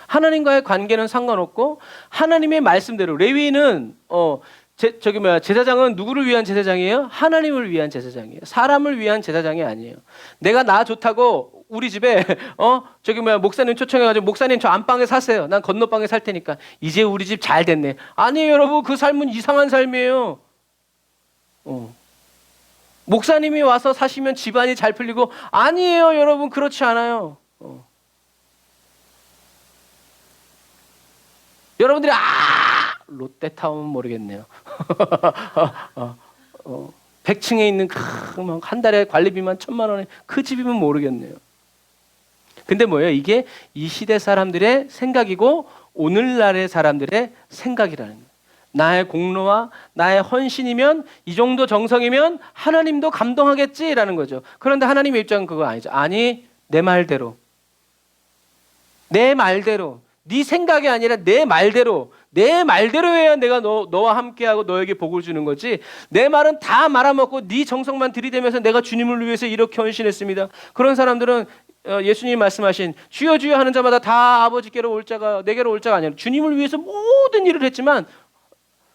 하나님과의 관계는 상관없고 하나님의 말씀대로 레위인은 제사장은 누구를 위한 제사장이에요? 하나님을 위한 제사장이에요. 사람을 위한 제사장이 아니에요. 내가 나 좋다고 우리 집에 목사님 초청해가지고 목사님 저 안방에 사세요. 난 건너방에 살 테니까 이제 우리 집 잘 됐네. 아니에요, 여러분. 그 삶은 이상한 삶이에요. 목사님이 와서 사시면 집안이 잘 풀리고 아니에요, 여러분. 그렇지 않아요. 여러분들이 롯데타운 모르겠네요. 100층에 있는 한 달에 관리비만 1,000만 원에 그 집이면 모르겠네요. 근데 뭐예요? 이게 이 시대 사람들의 생각이고 오늘날의 사람들의 생각이라는 거예요. 나의 공로와 나의 헌신이면 이 정도 정성이면 하나님도 감동하겠지라는 거죠. 그런데 하나님의 입장은 그거 아니죠. 아니, 내 말대로 네 생각이 아니라 내 말대로 해야 내가 너와 함께하고 너에게 복을 주는 거지. 내 말은 다 말아먹고 네 정성만 들이대면서 내가 주님을 위해서 이렇게 헌신했습니다. 그런 사람들은 예수님이 말씀하신 주여 주여 하는 자마다 다 아버지께로 올 자가 내게로 올 자가 아니라 주님을 위해서 모든 일을 했지만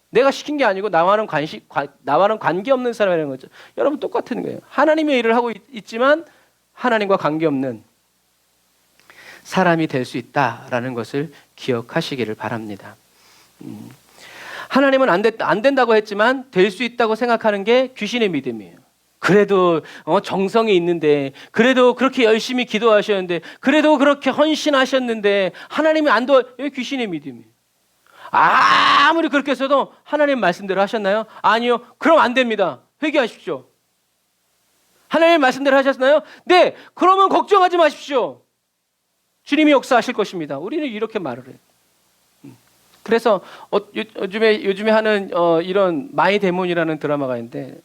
내가 시킨 게 아니고 나와는 관계없는 사람이라는 거죠. 여러분 똑같은 거예요. 하나님의 일을 하고 있지만 하나님과 관계없는 사람이 될 수 있다라는 것을 기억하시기를 바랍니다. 하나님은 안 된다고 했지만 될 수 있다고 생각하는 게 귀신의 믿음이에요. 그래도 정성이 있는데, 그래도 그렇게 열심히 기도하셨는데, 그래도 그렇게 헌신하셨는데 하나님이 안 도와. 이게 귀신의 믿음이에요. 아무리 그렇게 해서도 하나님 말씀대로 하셨나요? 아니요. 그럼 안 됩니다. 회개하십시오. 하나님 말씀대로 하셨나요? 네. 그러면 걱정하지 마십시오. 주님이 역사하실 것입니다. 우리는 이렇게 말을 해요. 그래서 요즘에 하는 이런 마이 데몬이라는 드라마가 있는데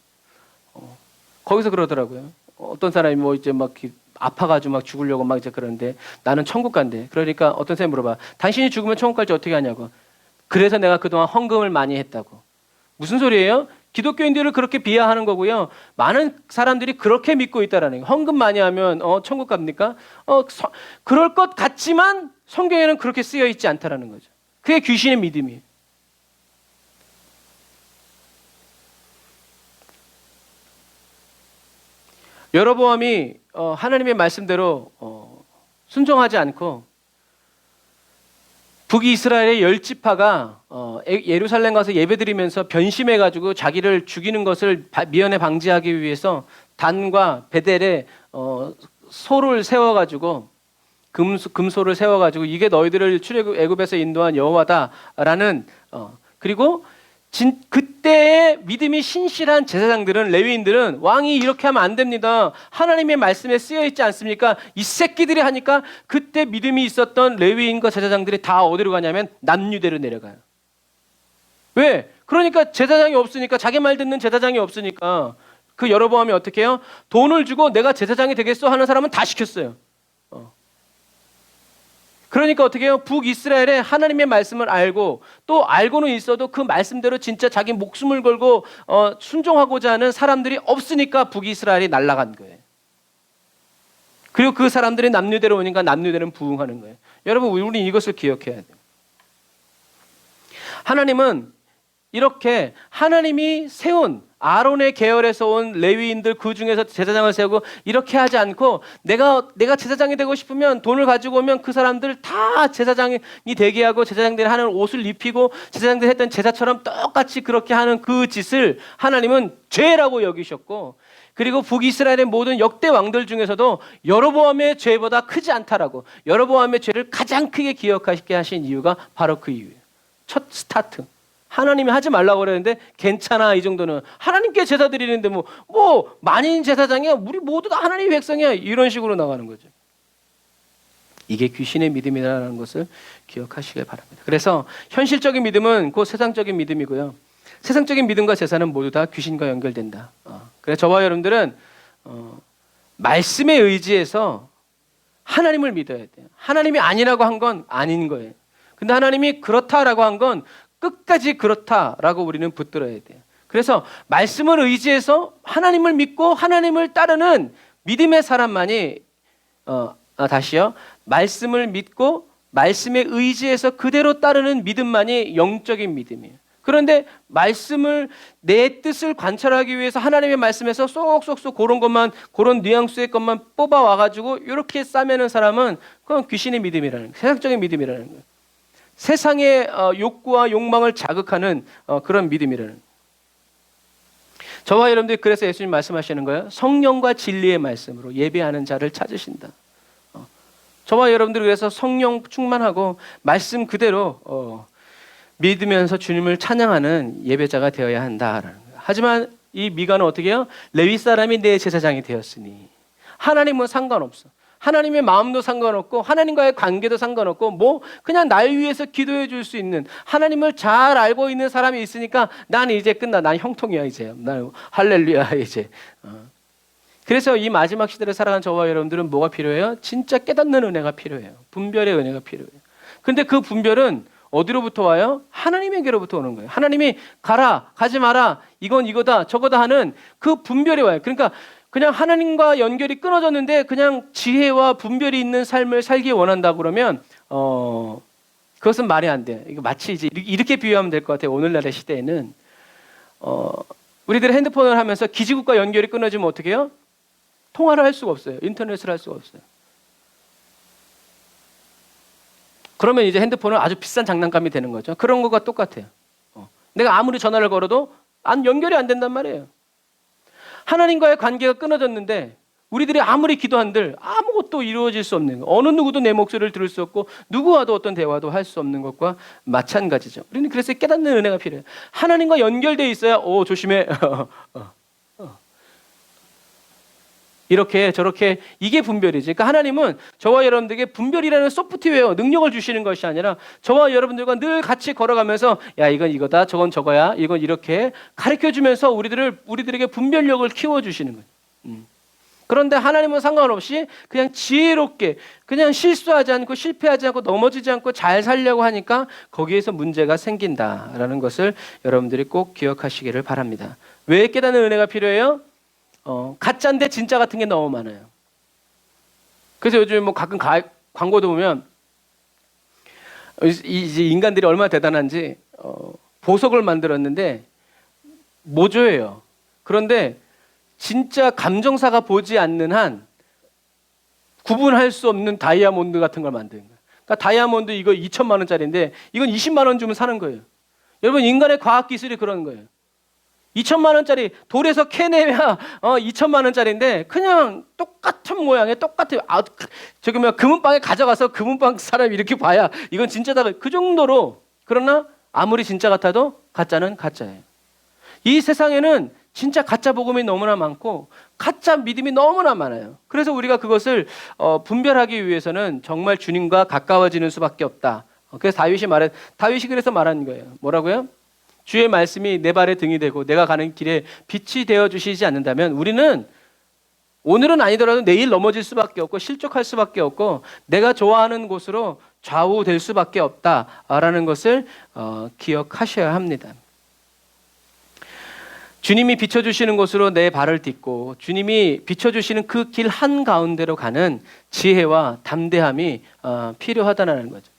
거기서 그러더라고요. 어떤 사람이 뭐 이제 막 아파가지고 막 죽으려고 막 이제 그러는데 나는 천국 간대. 그러니까 어떤 사람이 물어봐. 당신이 죽으면 천국 갈지 어떻게 하냐고. 그래서 내가 그동안 헌금을 많이 했다고. 무슨 소리예요? 기독교인들을 그렇게 비하하는 거고요. 많은 사람들이 그렇게 믿고 있다라는 거예요. 헌금 많이 하면 천국 갑니까? 그럴 것 같지만 성경에는 그렇게 쓰여 있지 않다라는 거죠. 그게 귀신의 믿음이에요. 여로보암이 하나님의 말씀대로 순종하지 않고 북이스라엘의 10지파가 예루살렘 가서 예배드리면서 변심해가지고 자기를 죽이는 것을 미연에 방지하기 위해서 단과 베델에 소를 세워가지고 금소를 세워가지고 이게 너희들을 애굽에서 인도한 여호와다라는 그리고 그때의 믿음이 신실한 제사장들은, 레위인들은 왕이 이렇게 하면 안 됩니다. 하나님의 말씀에 쓰여 있지 않습니까? 이 새끼들이 하니까 그때 믿음이 있었던 레위인과 제사장들이 다 어디로 가냐면 남유대로 내려가요. 왜? 그러니까 제사장이 없으니까, 자기 말 듣는 제사장이 없으니까 그 여로보암이 어떻게 해요? 돈을 주고 내가 제사장이 되겠어 하는 사람은 다 시켰어요. 그러니까 어떻게 해요? 북이스라엘의 하나님의 말씀을 알고 또 알고는 있어도 그 말씀대로 진짜 자기 목숨을 걸고 순종하고자 하는 사람들이 없으니까 북이스라엘이 날아간 거예요. 그리고 그 사람들이 남유대로 오니까 남유대는 부흥하는 거예요. 여러분, 우리는 이것을 기억해야 돼요. 하나님은 이렇게 하나님이 세운 아론의 계열에서 온 레위인들 그 중에서 제사장을 세우고 이렇게 하지 않고 내가 제사장이 되고 싶으면 돈을 가지고 오면 그 사람들 다 제사장이 되게 하고 제사장들이 하는 옷을 입히고 제사장들이 했던 제사처럼 똑같이 그렇게 하는 그 짓을 하나님은 죄라고 여기셨고, 그리고 북이스라엘의 모든 역대 왕들 중에서도 여로보암의 죄보다 크지 않다라고, 여로보암의 죄를 가장 크게 기억하게 하신 이유가 바로 그 이유예요. 첫 스타트. 하나님이 하지 말라고 그랬는데 괜찮아, 이 정도는 하나님께 제사 드리는데 뭐 만인 제사장이야, 우리 모두 다 하나님의 백성이야, 이런 식으로 나가는 거죠. 이게 귀신의 믿음이라는 것을 기억하시길 바랍니다. 그래서 현실적인 믿음은 곧 세상적인 믿음이고요, 세상적인 믿음과 제사는 모두 다 귀신과 연결된다. 그래서 저와 여러분들은 말씀에 의지해서 하나님을 믿어야 돼요. 하나님이 아니라고 한 건 아닌 거예요. 근데 하나님이 그렇다라고 한 건 끝까지 그렇다라고 우리는 붙들어야 돼요. 그래서 말씀을 의지해서 하나님을 믿고 하나님을 따르는 믿음의 사람만이 다시요. 말씀을 믿고 말씀에 의지해서 그대로 따르는 믿음만이 영적인 믿음이에요. 그런데 말씀을, 내 뜻을 관찰하기 위해서 하나님의 말씀에서 쏙쏙쏙 그런 뉘앙스의 것만 뽑아와가지고 이렇게 싸매는 사람은 그건 귀신의 믿음이라는 거예요. 세상적인 믿음이라는 거예요. 세상의 욕구와 욕망을 자극하는 그런 믿음이라는 거예요. 저와 여러분들이 그래서 예수님 말씀하시는 거예요. 성령과 진리의 말씀으로 예배하는 자를 찾으신다. 저와 여러분들이 그래서 성령 충만하고 말씀 그대로 믿으면서 주님을 찬양하는 예배자가 되어야 한다라는 거예요. 하지만 이 미가는 어떻게 해요? 레위 사람이 내 제사장이 되었으니 하나님은 상관없어. 하나님의 마음도 상관없고 하나님과의 관계도 상관없고 그냥 날 위해서 기도해 줄 수 있는, 하나님을 잘 알고 있는 사람이 있으니까 난 이제 끝나. 난 형통이야 이제. 난 할렐루야 이제. 그래서 이 마지막 시대를 살아가는 저와 여러분들은 뭐가 필요해요? 진짜 깨닫는 은혜가 필요해요. 분별의 은혜가 필요해요. 근데 그 분별은 어디로부터 와요? 하나님에게로부터 오는 거예요. 하나님이 가라, 가지 마라, 이건 이거다, 저거다 하는 그 분별이 와요. 그러니까 그냥 하나님과 연결이 끊어졌는데 그냥 지혜와 분별이 있는 삶을 살기 원한다 그러면 그것은 말이 안 돼요. 이거 마치 이제 이렇게 비유하면 될 것 같아요. 오늘날의 시대에는 우리들이 핸드폰을 하면서 기지국과 연결이 끊어지면 어떻게 해요? 통화를 할 수가 없어요. 인터넷을 할 수가 없어요. 그러면 이제 핸드폰은 아주 비싼 장난감이 되는 거죠. 그런 것과 똑같아요. 내가 아무리 전화를 걸어도 연결이 안 된단 말이에요. 하나님과의 관계가 끊어졌는데 우리들이 아무리 기도한들 아무것도 이루어질 수 없는 거. 어느 누구도 내 목소리를 들을 수 없고 누구와도 어떤 대화도 할 수 없는 것과 마찬가지죠. 우리는 그래서 깨닫는 은혜가 필요해요. 하나님과 연결돼 있어야 조심해. 이렇게 저렇게 이게 분별이지. 그러니까 하나님은 저와 여러분들에게 분별이라는 소프트웨어 능력을 주시는 것이 아니라 저와 여러분들과 늘 같이 걸어가면서 야 이건 이거다 저건 저거야 이건 이렇게 가르쳐주면서 우리들에게 분별력을 키워주시는 거예요. 그런데 하나님은 상관없이 그냥 지혜롭게 그냥 실수하지 않고 실패하지 않고 넘어지지 않고 잘 살려고 하니까 거기에서 문제가 생긴다라는 것을 여러분들이 꼭 기억하시기를 바랍니다. 왜 깨닫는 은혜가 필요해요? 가짜인데 진짜 같은 게 너무 많아요. 그래서 요즘 뭐 가끔 광고도 보면 이제 인간들이 얼마나 대단한지 보석을 만들었는데 모조예요. 그런데 진짜 감정사가 보지 않는 한 구분할 수 없는 다이아몬드 같은 걸 만드는 거예요. 그러니까 다이아몬드 이거 2천만 원짜리인데 이건 20만 원 주면 사는 거예요. 여러분 인간의 과학기술이 그런 거예요. 2천만 원짜리 돌에서 캐내야 2천만 원짜리인데 그냥 똑같은 모양에 똑같아요. 저기 금은방에 가져가서 금은방 사람이 이렇게 봐야 이건 진짜다. 그 정도로. 그러나 아무리 진짜 같아도 가짜는 가짜예요. 이 세상에는 진짜 가짜 복음이 너무나 많고 가짜 믿음이 너무나 많아요. 그래서 우리가 그것을 분별하기 위해서는 정말 주님과 가까워지는 수밖에 없다. 그래서 다윗이 그래서 말한 거예요. 뭐라고요? 주의 말씀이 내 발의 등이 되고 내가 가는 길에 빛이 되어 주시지 않는다면 우리는 오늘은 아니더라도 내일 넘어질 수밖에 없고 실족할 수밖에 없고 내가 좋아하는 곳으로 좌우될 수밖에 없다라는 것을 기억하셔야 합니다. 주님이 비춰주시는 곳으로 내 발을 딛고 주님이 비춰주시는 그 길 한가운데로 가는 지혜와 담대함이 필요하다는 거죠.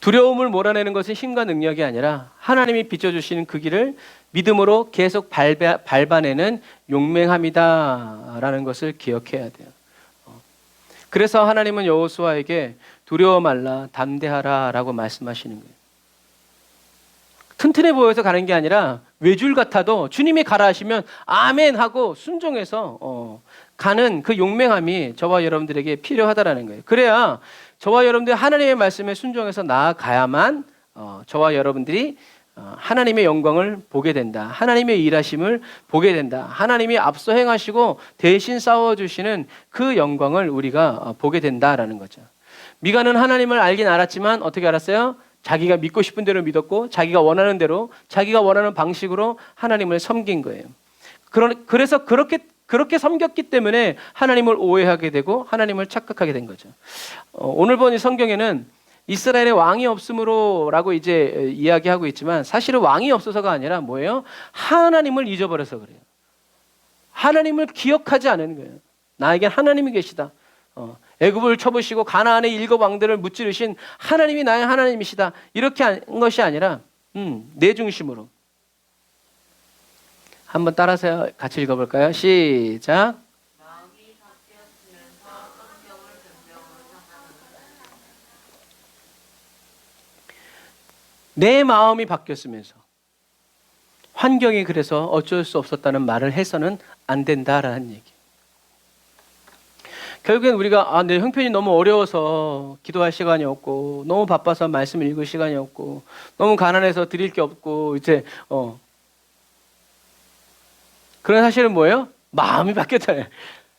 두려움을 몰아내는 것은 힘과 능력이 아니라 하나님이 비춰주시는 그 길을 믿음으로 계속 밟아내는 용맹함이다라는 것을 기억해야 돼요. 그래서 하나님은 여호수아에게 두려워 말라 담대하라라고 말씀하시는 거예요. 튼튼해 보여서 가는 게 아니라 외줄 같아도 주님이 가라 하시면 아멘 하고 순종해서 가는 그 용맹함이 저와 여러분들에게 필요하다라는 거예요. 그래야 저와 여러분들이 하나님의 말씀에 순종해서 나아가야만 저와 여러분들이 하나님의 영광을 보게 된다. 하나님의 일하심을 보게 된다. 하나님이 앞서 행하시고 대신 싸워주시는 그 영광을 우리가 보게 된다라는 거죠. 미가는 하나님을 알긴 알았지만 어떻게 알았어요? 자기가 믿고 싶은 대로 믿었고 자기가 원하는 대로 자기가 원하는 방식으로 하나님을 섬긴 거예요. 그래서 그렇게 섬겼기 때문에 하나님을 오해하게 되고 하나님을 착각하게 된 거죠. 오늘 본 이 성경에는 이스라엘의 왕이 없음으로라고 이제 이야기하고 있지만 사실은 왕이 없어서가 아니라 뭐예요? 하나님을 잊어버려서 그래요. 하나님을 기억하지 않은 거예요. 나에겐 하나님이 계시다. 애굽을 쳐부시고 가나안의 7 왕들을 무찌르신 하나님이 나의 하나님이시다. 이렇게 한 것이 아니라 내 중심으로. 한번 따라서 같이 읽어볼까요? 시작. 내 마음이 바뀌었으면서 환경이 그래서 어쩔 수 없었다는 말을 해서는 안 된다라는 얘기. 결국엔 우리가 내 형편이 너무 어려워서 기도할 시간이 없고 너무 바빠서 말씀을 읽을 시간이 없고 너무 가난해서 드릴 게 없고 이제 그런 사실은 뭐예요? 마음이 바뀌었잖아요.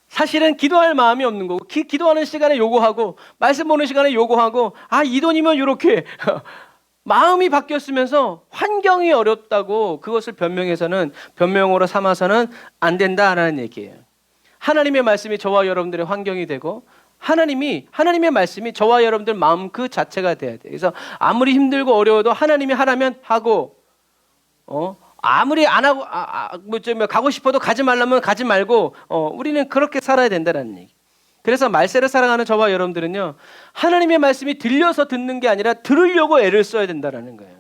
사실은 기도할 마음이 없는 거고 기도하는 시간에 요구하고 말씀 보는 시간에 요구하고 이 돈이면 이렇게 마음이 바뀌었으면서 환경이 어렵다고 그것을 변명으로 삼아서는 안 된다라는 얘기예요. 하나님의 말씀이 저와 여러분들의 환경이 되고 하나님의 말씀이 저와 여러분들 마음 그 자체가 돼야 돼요. 그래서 아무리 힘들고 어려워도 하나님이 하라면 하고 아무리 안 하고 가고 싶어도 가지 말라면 가지 말고 우리는 그렇게 살아야 된다는 얘기. 그래서 말세를 살아가는 저와 여러분들은요 하나님의 말씀이 들려서 듣는 게 아니라 들으려고 애를 써야 된다는 거예요.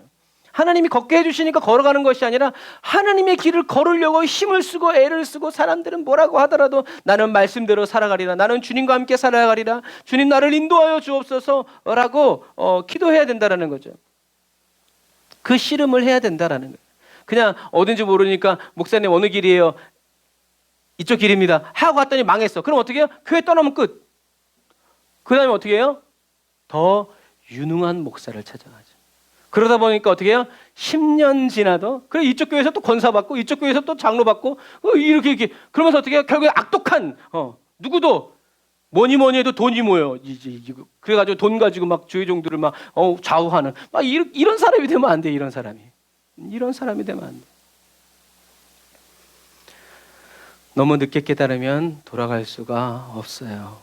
하나님이 걷게 해주시니까 걸어가는 것이 아니라 하나님의 길을 걸으려고 힘을 쓰고 애를 쓰고 사람들은 뭐라고 하더라도 나는 말씀대로 살아가리라. 나는 주님과 함께 살아가리라. 주님 나를 인도하여 주옵소서라고 기도해야 된다라는 거죠. 그 씨름을 해야 된다라는 거예요. 그냥 어딘지 모르니까 목사님 어느 길이에요? 이쪽 길입니다. 하고 갔더니 망했어. 그럼 어떻게 해요? 교회 떠나면 끝. 그 다음에 어떻게 해요? 더 유능한 목사를 찾아가죠. 그러다 보니까 어떻게 해요? 10년 지나도 그래 이쪽 교회에서 또 권사받고 이쪽 교회에서 또 장로받고 이렇게 그러면서 어떻게 해요? 결국에 악독한 누구도 뭐니 해도 돈이 모여. 그래가지고 돈 가지고 막 주의 종들을 막 좌우하는 막 이런 사람이 되면 안 돼. 이런 사람이 되면 안 돼. 너무 늦게 깨달으면 돌아갈 수가 없어요.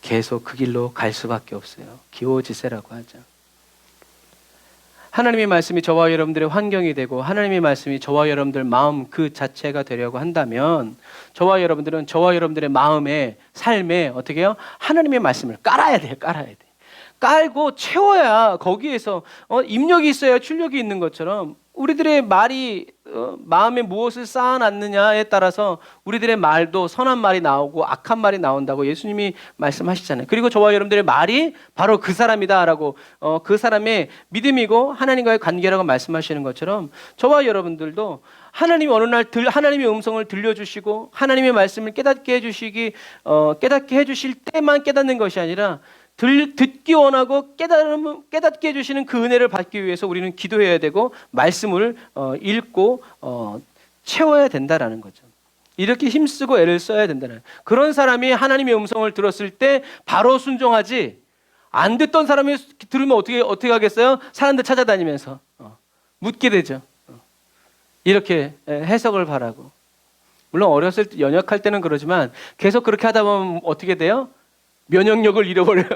계속 그 길로 갈 수밖에 없어요. 기호지세라고 하죠. 하나님의 말씀이 저와 여러분들의 환경이 되고 하나님의 말씀이 저와 여러분들 마음 그 자체가 되려고 한다면 저와 여러분들은 저와 여러분들의 마음에 삶에 어떻게 해요? 하나님의 말씀을 깔아야 돼요. 깔고 채워야 거기에서 입력이 있어야 출력이 있는 것처럼 우리들의 말이 마음에 무엇을 쌓아놨느냐에 따라서 우리들의 말도 선한 말이 나오고 악한 말이 나온다고 예수님이 말씀하시잖아요. 그리고 저와 여러분들의 말이 바로 그 사람이다라고 그 사람의 믿음이고 하나님과의 관계라고 말씀하시는 것처럼 저와 여러분들도 하나님이 어느 날 하나님의 음성을 들려주시고 하나님의 말씀을 깨닫게 해주실 때만 깨닫는 것이 아니라 듣기 원하고 깨닫게 해주시는 그 은혜를 받기 위해서 우리는 기도해야 되고 말씀을 읽고 채워야 된다라는 거죠. 이렇게 힘쓰고 애를 써야 된다는 그런 사람이 하나님의 음성을 들었을 때 바로 순종하지 안 듣던 사람이 들으면 어떻게 하겠어요? 사람들 찾아다니면서 묻게 되죠. 이렇게 해석을 바라고 물론 어렸을 때 연약할 때는 그러지만 계속 그렇게 하다 보면 어떻게 돼요? 면역력을 잃어버려요.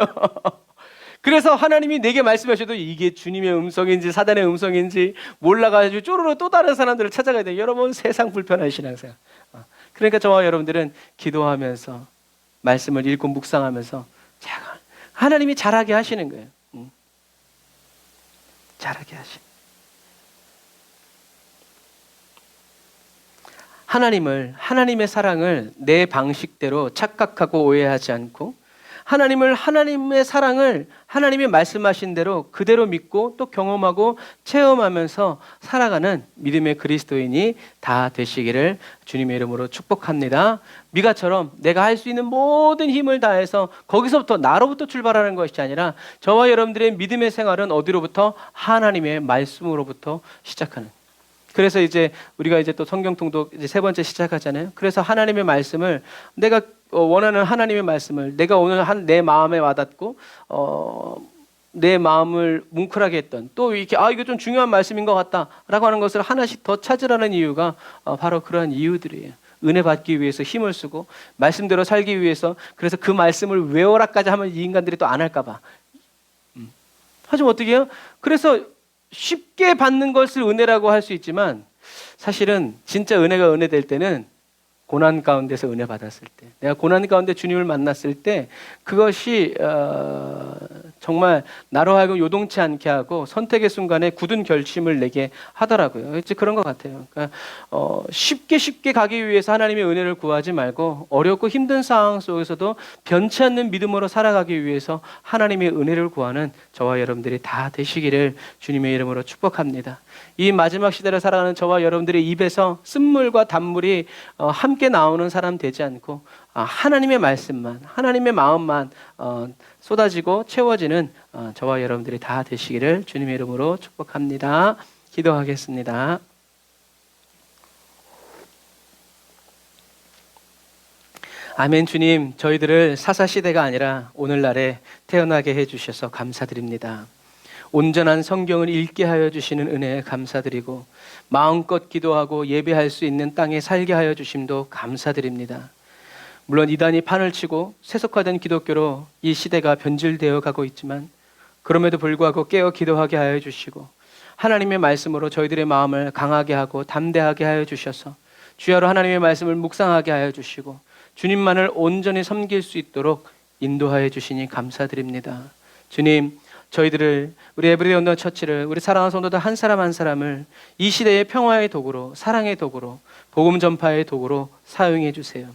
그래서 하나님이 내게 말씀하셔도 이게 주님의 음성인지 사단의 음성인지 몰라가지고 쪼르르 또 다른 사람들을 찾아가야 돼요. 여러분 세상 불편한 신앙생활. 그러니까 저와 여러분들은 기도하면서 말씀을 읽고 묵상하면서 하나님이 잘하게 하시는 거예요. 잘하게 하시는. 하나님의 사랑을 내 방식대로 착각하고 오해하지 않고 하나님의 사랑을 하나님이 말씀하신 대로 그대로 믿고 또 경험하고 체험하면서 살아가는 믿음의 그리스도인이 다 되시기를 주님의 이름으로 축복합니다. 미가처럼 내가 할 수 있는 모든 힘을 다해서 거기서부터 나로부터 출발하는 것이 아니라 저와 여러분들의 믿음의 생활은 어디로부터? 하나님의 말씀으로부터 시작하는. 그래서 이제 우리가 이제 또 성경통독 이제 세 번째 시작하잖아요. 그래서 하나님의 말씀을 내가 원하는 하나님의 말씀을 내가 오늘 내 마음에 와닿고 내 마음을 뭉클하게 했던 또 이렇게 이거 좀 중요한 말씀인 것 같다라고 하는 것을 하나씩 더 찾으라는 이유가 바로 그러한 이유들이에요. 은혜 받기 위해서 힘을 쓰고 말씀대로 살기 위해서 그래서 그 말씀을 외워라까지 하면 이 인간들이 또 안 할까 봐. 하지만 어떻게 해요? 그래서 쉽게 받는 것을 은혜라고 할 수 있지만 사실은 진짜 은혜가 은혜 될 때는 고난 가운데서 은혜 받았을 때 내가 고난 가운데 주님을 만났을 때 그것이 정말 나로 하여금 요동치 않게 하고 선택의 순간에 굳은 결심을 내게 하더라고요. 이제 그런 것 같아요. 그러니까 쉽게 가기 위해서 하나님의 은혜를 구하지 말고 어렵고 힘든 상황 속에서도 변치 않는 믿음으로 살아가기 위해서 하나님의 은혜를 구하는 저와 여러분들이 다 되시기를 주님의 이름으로 축복합니다. 이 마지막 시대를 살아가는 저와 여러분들의 입에서 쓴물과 단물이 함께 나오는 사람 되지 않고 하나님의 말씀만 하나님의 마음만 쏟아지고 채워지는 저와 여러분들이 다 되시기를 주님의 이름으로 축복합니다. 기도하겠습니다. 아멘. 주님, 저희들을 사사시대가 아니라 오늘날에 태어나게 해주셔서 감사드립니다. 온전한 성경을 읽게 하여 주시는 은혜에 감사드리고 마음껏 기도하고 예배할 수 있는 땅에 살게 하여 주심도 감사드립니다. 물론 이단이 판을 치고 세속화된 기독교로 이 시대가 변질되어 가고 있지만 그럼에도 불구하고 깨어 기도하게 하여 주시고 하나님의 말씀으로 저희들의 마음을 강하게 하고 담대하게 하여 주셔서 주야로 하나님의 말씀을 묵상하게 하여 주시고 주님만을 온전히 섬길 수 있도록 인도하여 주시니 감사드립니다. 주님, 저희들을, 우리 에브리데이 온더 처치를, 우리 사랑하는 성도들 한 사람 한 사람을 이 시대의 평화의 도구로, 사랑의 도구로, 복음 전파의 도구로 사용해 주세요.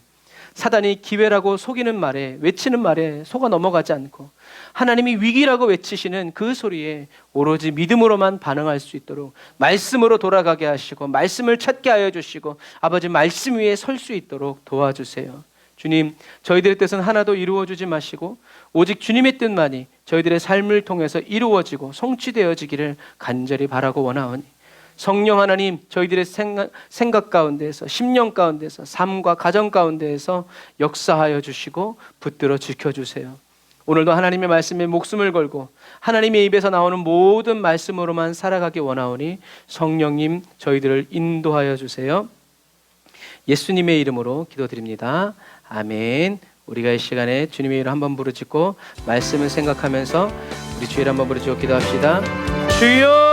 사단이 기회라고 속이는 말에, 외치는 말에 속아 넘어가지 않고 하나님이 위기라고 외치시는 그 소리에 오로지 믿음으로만 반응할 수 있도록 말씀으로 돌아가게 하시고 말씀을 찾게 하여 주시고 아버지 말씀 위에 설 수 있도록 도와주세요. 주님, 저희들의 뜻은 하나도 이루어주지 마시고 오직 주님의 뜻만이 저희들의 삶을 통해서 이루어지고 성취되어지기를 간절히 바라고 원하오니 성령 하나님, 저희들의 생각 가운데에서, 심령 가운데에서, 삶과 가정 가운데에서 역사하여 주시고 붙들어 지켜주세요. 오늘도 하나님의 말씀에 목숨을 걸고 하나님의 입에서 나오는 모든 말씀으로만 살아가기 원하오니 성령님 저희들을 인도하여 주세요. 예수님의 이름으로 기도드립니다. 아멘. 우리가 이 시간에 주님의 이름을 한번 부르짖고 말씀을 생각하면서 우리 주일 한번 부르짖고 기도합시다. 주여!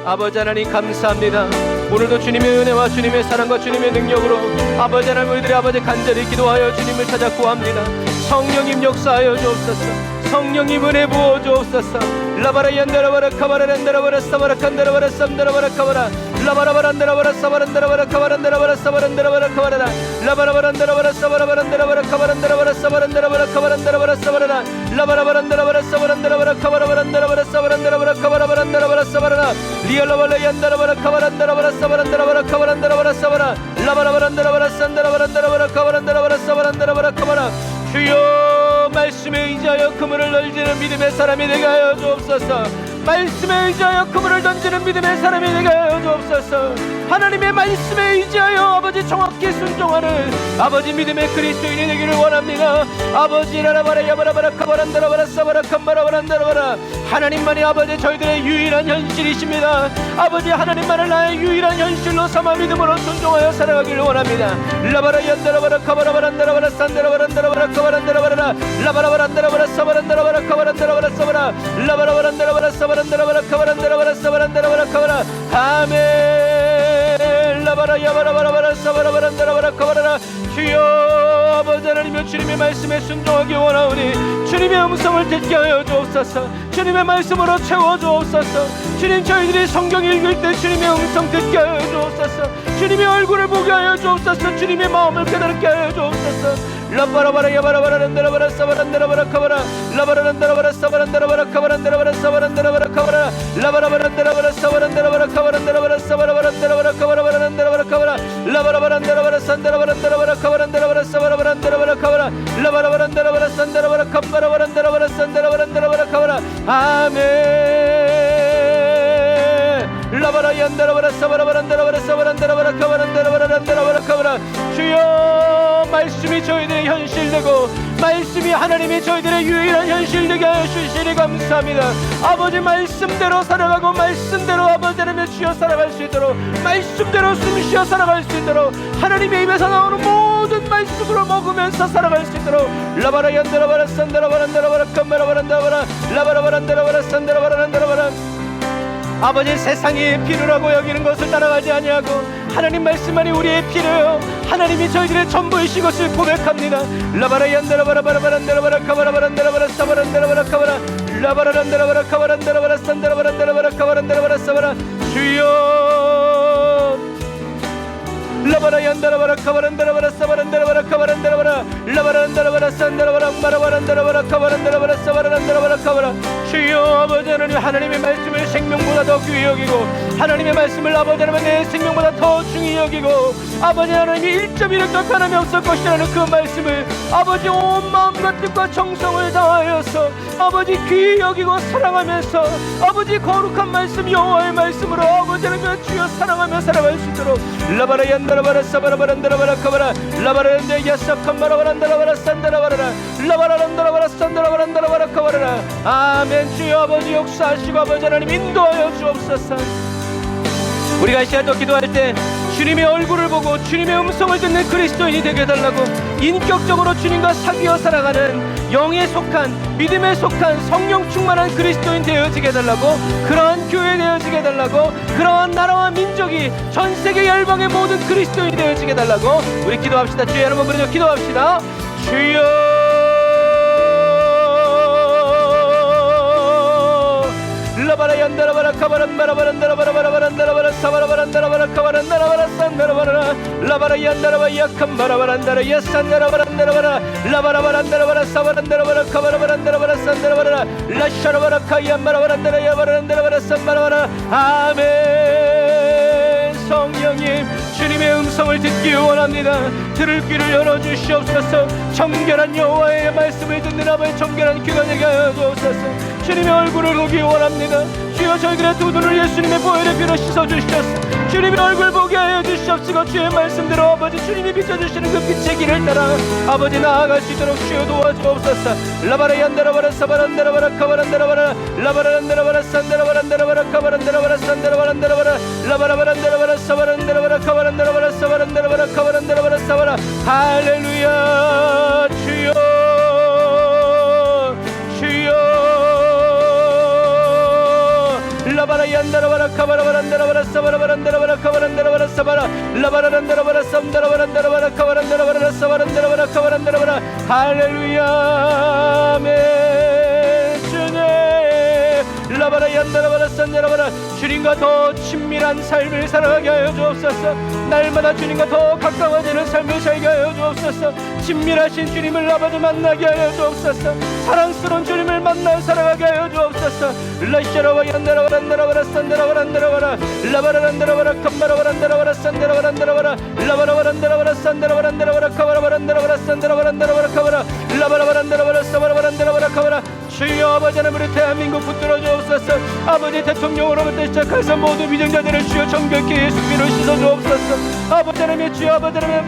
아버지 하나님 감사합니다. 오늘도 주님의 은혜와 주님의 사랑과 주님의 능력으로 아버지 하나님 우리들의 아버지 간절히 기도하여 주님을 찾아 구합니다. 성령님 역사하여 주옵소서. 성령님 은혜 부어 주옵소서. 라바라 얀다라바라 카바라란다라바라 사바라칸다라바라 쌈다라바라 카바라 라바라바란다라바라 사바란다라바라 카바란다라바라 사바란다라바라 카바라라 라바라바란다라바라 사바라바란다라바라 카바란다라바라 사바란다라바라 카바란다라바라 사바라라 라바라바란다라바라 사바란다라바라 카바라바란다라바라 사바란다라바라 카바라바란다라바라 사바라라 리알라발라 얀다라바라 카바란다라바라 사바란다라바라 카바란다라바라 사바라 라바라바란다라바라 산다라바란다라바라 카바란다라바라 사바란다라바라 카바라 주여 말씀에 의지하여 그물을 던지는 믿음의 사람이 되게 하여 주옵소서. 말씀에 의지하여 그물을 던지는 믿음의 사람이 되게 하여 주옵소서. 하나님의 말씀에 의지하여 아버지 정확히 순종하는 아버지 믿음의 그리스도인이 되기를 원합니다. 아버지 라라바라 야바라바라 카바란다라바라 사바라 칸바라바란다라바라 하나님만이 아버지 저희들의 유일한 현실이십니다. 아버지 하나님만을 나의 유일한 현실로 삼아 믿음으로 순종하여 살아가기를 원합니다. 라바라 얀다라바라 카바라바란다라바라 산다라바란다라바라 카바란다라바라 라바라바란다라바라 사바란다라바라 카바란다라바라 사바라 라바라바란다라바라 사바란다라바라 카바란다라바라 사바란다라바라 카바라 아멘. 라바라 야바라바라바라 사바라바란다라바라 카바라라 주여 아버지 하나님의 주님의 말씀에 순종하기 원하오니 주님의 음성을 듣게 하여 주옵소서. 주님의 말씀으로 채워 주옵소서. 주님 저희들이 성경 읽을 때 주님의 음성 듣게 하여 주옵소서. 주님의 얼굴을 보게 하여 주옵소서. 주님의 마음을 깨닫게 하여 주옵소서. 라바라바라 야바라바란다라바라 사바란다라바라 카바라 라바란다라바라 사바란다라바라 카바란다라바라 사바란다라바라 카바라 라바라바란다라바라 사바란다라바라 카바란다라바라 사바라바란다라바라 카바라바란다라바라 카바라 라바라바란다라바라 산다라바란다라바라 카바란다라바라 사바라바란다라바라 카바라 라바라바란다라바라 산다라바라 캄바라바란다라바라 산다라바란다라바라 카바라 아멘. 라바라 얀다라바라 사바라바란다라바라 사바란다라바라 카바란다라바라 란다라바라 카바라 주여 말씀이 저희들의 현실되고 말씀이 하나님이 저희들의 유일한 현실되게 하여 주시니 감사합니다. 아버지 말씀대로 살아가고 말씀대로 아버지 하나님의 주여 살아갈 수 있도록 말씀대로 숨쉬어 살아갈 수 있도록 하나님의 입에서 나오는 모든 말씀으로 먹으면서 살아갈 수 있도록 라바라 얀다라바라 산다라바란다라바라 캄바라바란다라바라 라바라바란다라바라 산다라바란다라바라 아버지 세상이 필요라고 여기는 것을 따라가지 아니하고 하나님 말씀만이 우리의 필요요 하나님이 저희들의 전부이신 것을 고백합니다. 라바라 얀다라바라바라바란다라바라 카바라바란다라바라 사바란다라바라 카바라 라바라란다라바라 카바란다라바라 산다라바란다라바라 카바란다라바라 사바라 주여 라바라 얀다라바라 카바란다라바라 사바란다라바라 카바란다라바라 라바란다라바라 산다라바라 마라바란다라바라 카바란다라바라 사바란다라바라 카바라 주여 아버지 하나님 하나님의 말씀을 생명보다 더 귀히 여기고 하나님의 말씀을 아버지 하나님 내 생명보다 더 중히 여기고 아버지 하나님이 1.1도 변함이 없을 것이라는 그 말씀을 아버지 온 마음과 뜻과 정성을 다하여서 아버지 귀히 여기고 사랑하면서 아버지 거룩한 말씀 여호와의 말씀으로 아버지 하나님 주여 사랑하며 살아갈 수 있도록 라바라 얀다라바라 사바라바란다라바라 카바라 라바라란데 야사칸바라바란다라바라 산다라바라라 라바라란다라바라 산다라바란다라바라 카바라라 아멘. 주여 아버지 역사하시고 아버지 하나님 인도하여 주옵소서. 우리가 이 시간 또 기도할 때 주님의 얼굴을 보고 주님의 음성을 듣는 그리스도인이 되게 해달라고 인격적으로 주님과 사귀어 살아가는 영에 속한 믿음에 속한 성령 충만한 그리스도인 되어지게 해달라고 그러한 교회 되어지게 해달라고 그러한 나라와 민족이 전 세계 열방의 모든 그리스도인이 되어지게 해달라고 우리 기도합시다. 주여 여러분 부르짖어 기도합시다. 주여 라바라 얀다라바라 카바란다라바란다라바라바란다라바라 사바라바란다라바라 카바란다라바라 산다라바라 라바라 얀다라바 약한 바라바란다라 야산다라바란다라바라 라바라바란다라바라 사바란다라바라 카바라바란다라바라 산다라바라 라샤라바라 카이안바라바란다라 야바란다라바라 산바라바라. 아멘. 성령님, 주님의 음성을 듣기 원합니다. 들을 귀를 열어주시옵소서. 정결한 여호와의 말씀을 듣는 아버지 정결한 귀가 되게 하여 주옵소서. 주님의 얼굴을 보기 원합니다. 주여 저희들의 두 눈을 예수님의 보혈의 피로 씻어주시옵소서. 주님의 얼굴 보게 하여 주시옵시고 주의 말씀대로 아버지 주님이 비춰주시는 그 빛의 길을 따라 아버지 나아갈 수 있도록 주여 도와주옵소서. 라바라 얀다라바라 사바란다라바라 카바란다라바라 라바란다라바라 산다라바란다라바라 카바란다라바라 산다라바란다라바라 라바라바란다라바라 사바란다라바라 카바란다라바라 사바란다라바라 카바란다라바라 사바라. 할렐루야. 주여 주여 라바라 얀다라바라 카바라바란다라바라 사바라바란다라바라 카바란다라바라 사바라 라바라란다라바라 삼다라바란다라바라 카바란다라바라 사바란다라바라 카바란다라바라. 할렐루야. 아멘. 주님 라바라 얀다라바라 산다라바라 주님과 더 친밀한 삶을 살아가게 하여 주옵소서. 날마다 주님과 더 가까워지는 삶을 살게 하여 주옵소서. 친밀하신 주님을 아버지 만나게 하여 주옵소서. 사랑스러운 주님을 만나 살아가게 하여 주옵소서. 라샤라와 얀다라바란다라바라 산다라바란다라바라 라바라란다라바라 캄바라바란다라바라 산다라바란다라바라 라바라바란다라바라 산다라바란다라바라 카바라바란다라바라 산다라바란다라바라 카바라 라바라바란다라바라 사바라바란다라바라 카바라. 주여 아버지 하나님 우리 대한민국 붙들어 주옵소서. 아버지 대통령으로부터 시작해서 모든 위정자들을 주여 정결케 예수님으로 씻어 주옵소서. 아버지 하나님 주여 아버지 하나님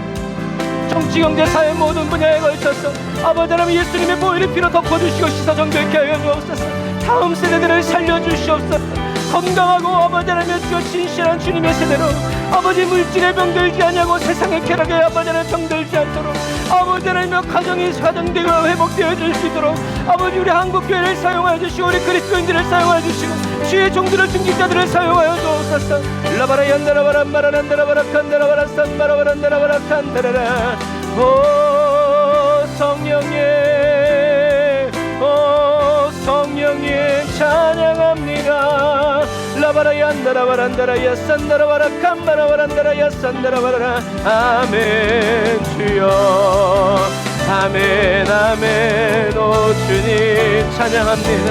정치 경제 사회 모든 분야에 걸쳐서 아버지 하나님 예수님의 보혈의 피로 덮어주시고 씻어 정결케 하여 주옵소서. 다음 세대들을 살려주시옵소서. 건강하고 아버지 하나님 주여 신실한 주님의 세대로 아버지 물질에 병들지 않냐고 세상의 쾌락에 아버지 하나님 병들지 않도록 아버지 하나님 가정이 가정되고 회복되어 줄 수 있도록 아버지 우리 한국교회를 사용하여 주시고 우리 그리스도인들을 사용하여 주시고 주의 종들을 중직자들을 사용하여 주옵소서. 라바라 얀다라바라 마라란다라바라 칸다라바라 산바라바란다라바라 칸다라라. 오 성령님, 오 성령님 찬양합니다. 라바라 얀다라바란다라 야산다라바라 칸바라바란다라 야산다라바라. 아멘. 주여 아멘 아멘. 오 주님 찬양합니다.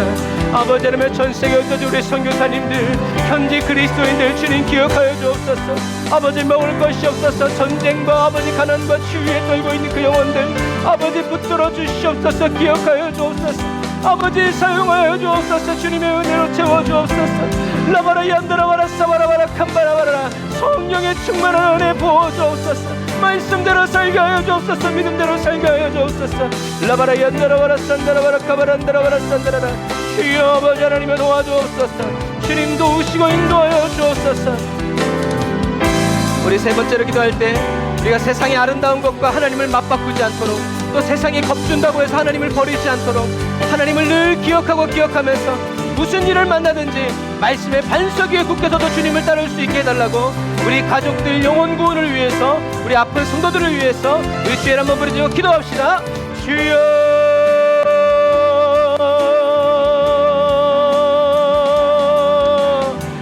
아버지 하나님 전세계 어쩌지 우리 선교사님들 현지 그리스도인들 주님 기억하여 주옵소서. 아버지 먹을 것이 없어서 전쟁과 아버지 가난과 추위에 떨고 있는 그 영혼들 아버지 붙들어 주시옵소서. 기억하여 주옵소서. 아버지 사용하여 주옵소서. 주님의 은혜로 채워 주옵소서. 라바라 얀다라바라 사바라바라 캄바라바라 성령의 충만한 은혜 부어 주옵소서. 말씀대로 살게 하여 주옵소서. 믿음대로 살게 하여 주옵소서. 라바라 얀다라바라 산다라바라 카바란다라바라 산다라라. 주여 아버지 하나님의 도와주옵소서. 주님 도우시고 인도하여 주옵소서. 우리 세 번째로 기도할 때 우리가 세상의 아름다운 것과 하나님을 맞바꾸지 않도록 또 세상이 겁준다고 해서 하나님을 버리지 않도록 하나님을 늘 기억하고 기억하면서 무슨 일을 만나든지 말씀의 반석 위에 굳게서도 주님을 따를 수 있게 해달라고 우리 가족들 영혼 구원을 위해서 우리 아픈 성도들을 위해서 우리 주에 한번 부르짖고 기도합시다. 주여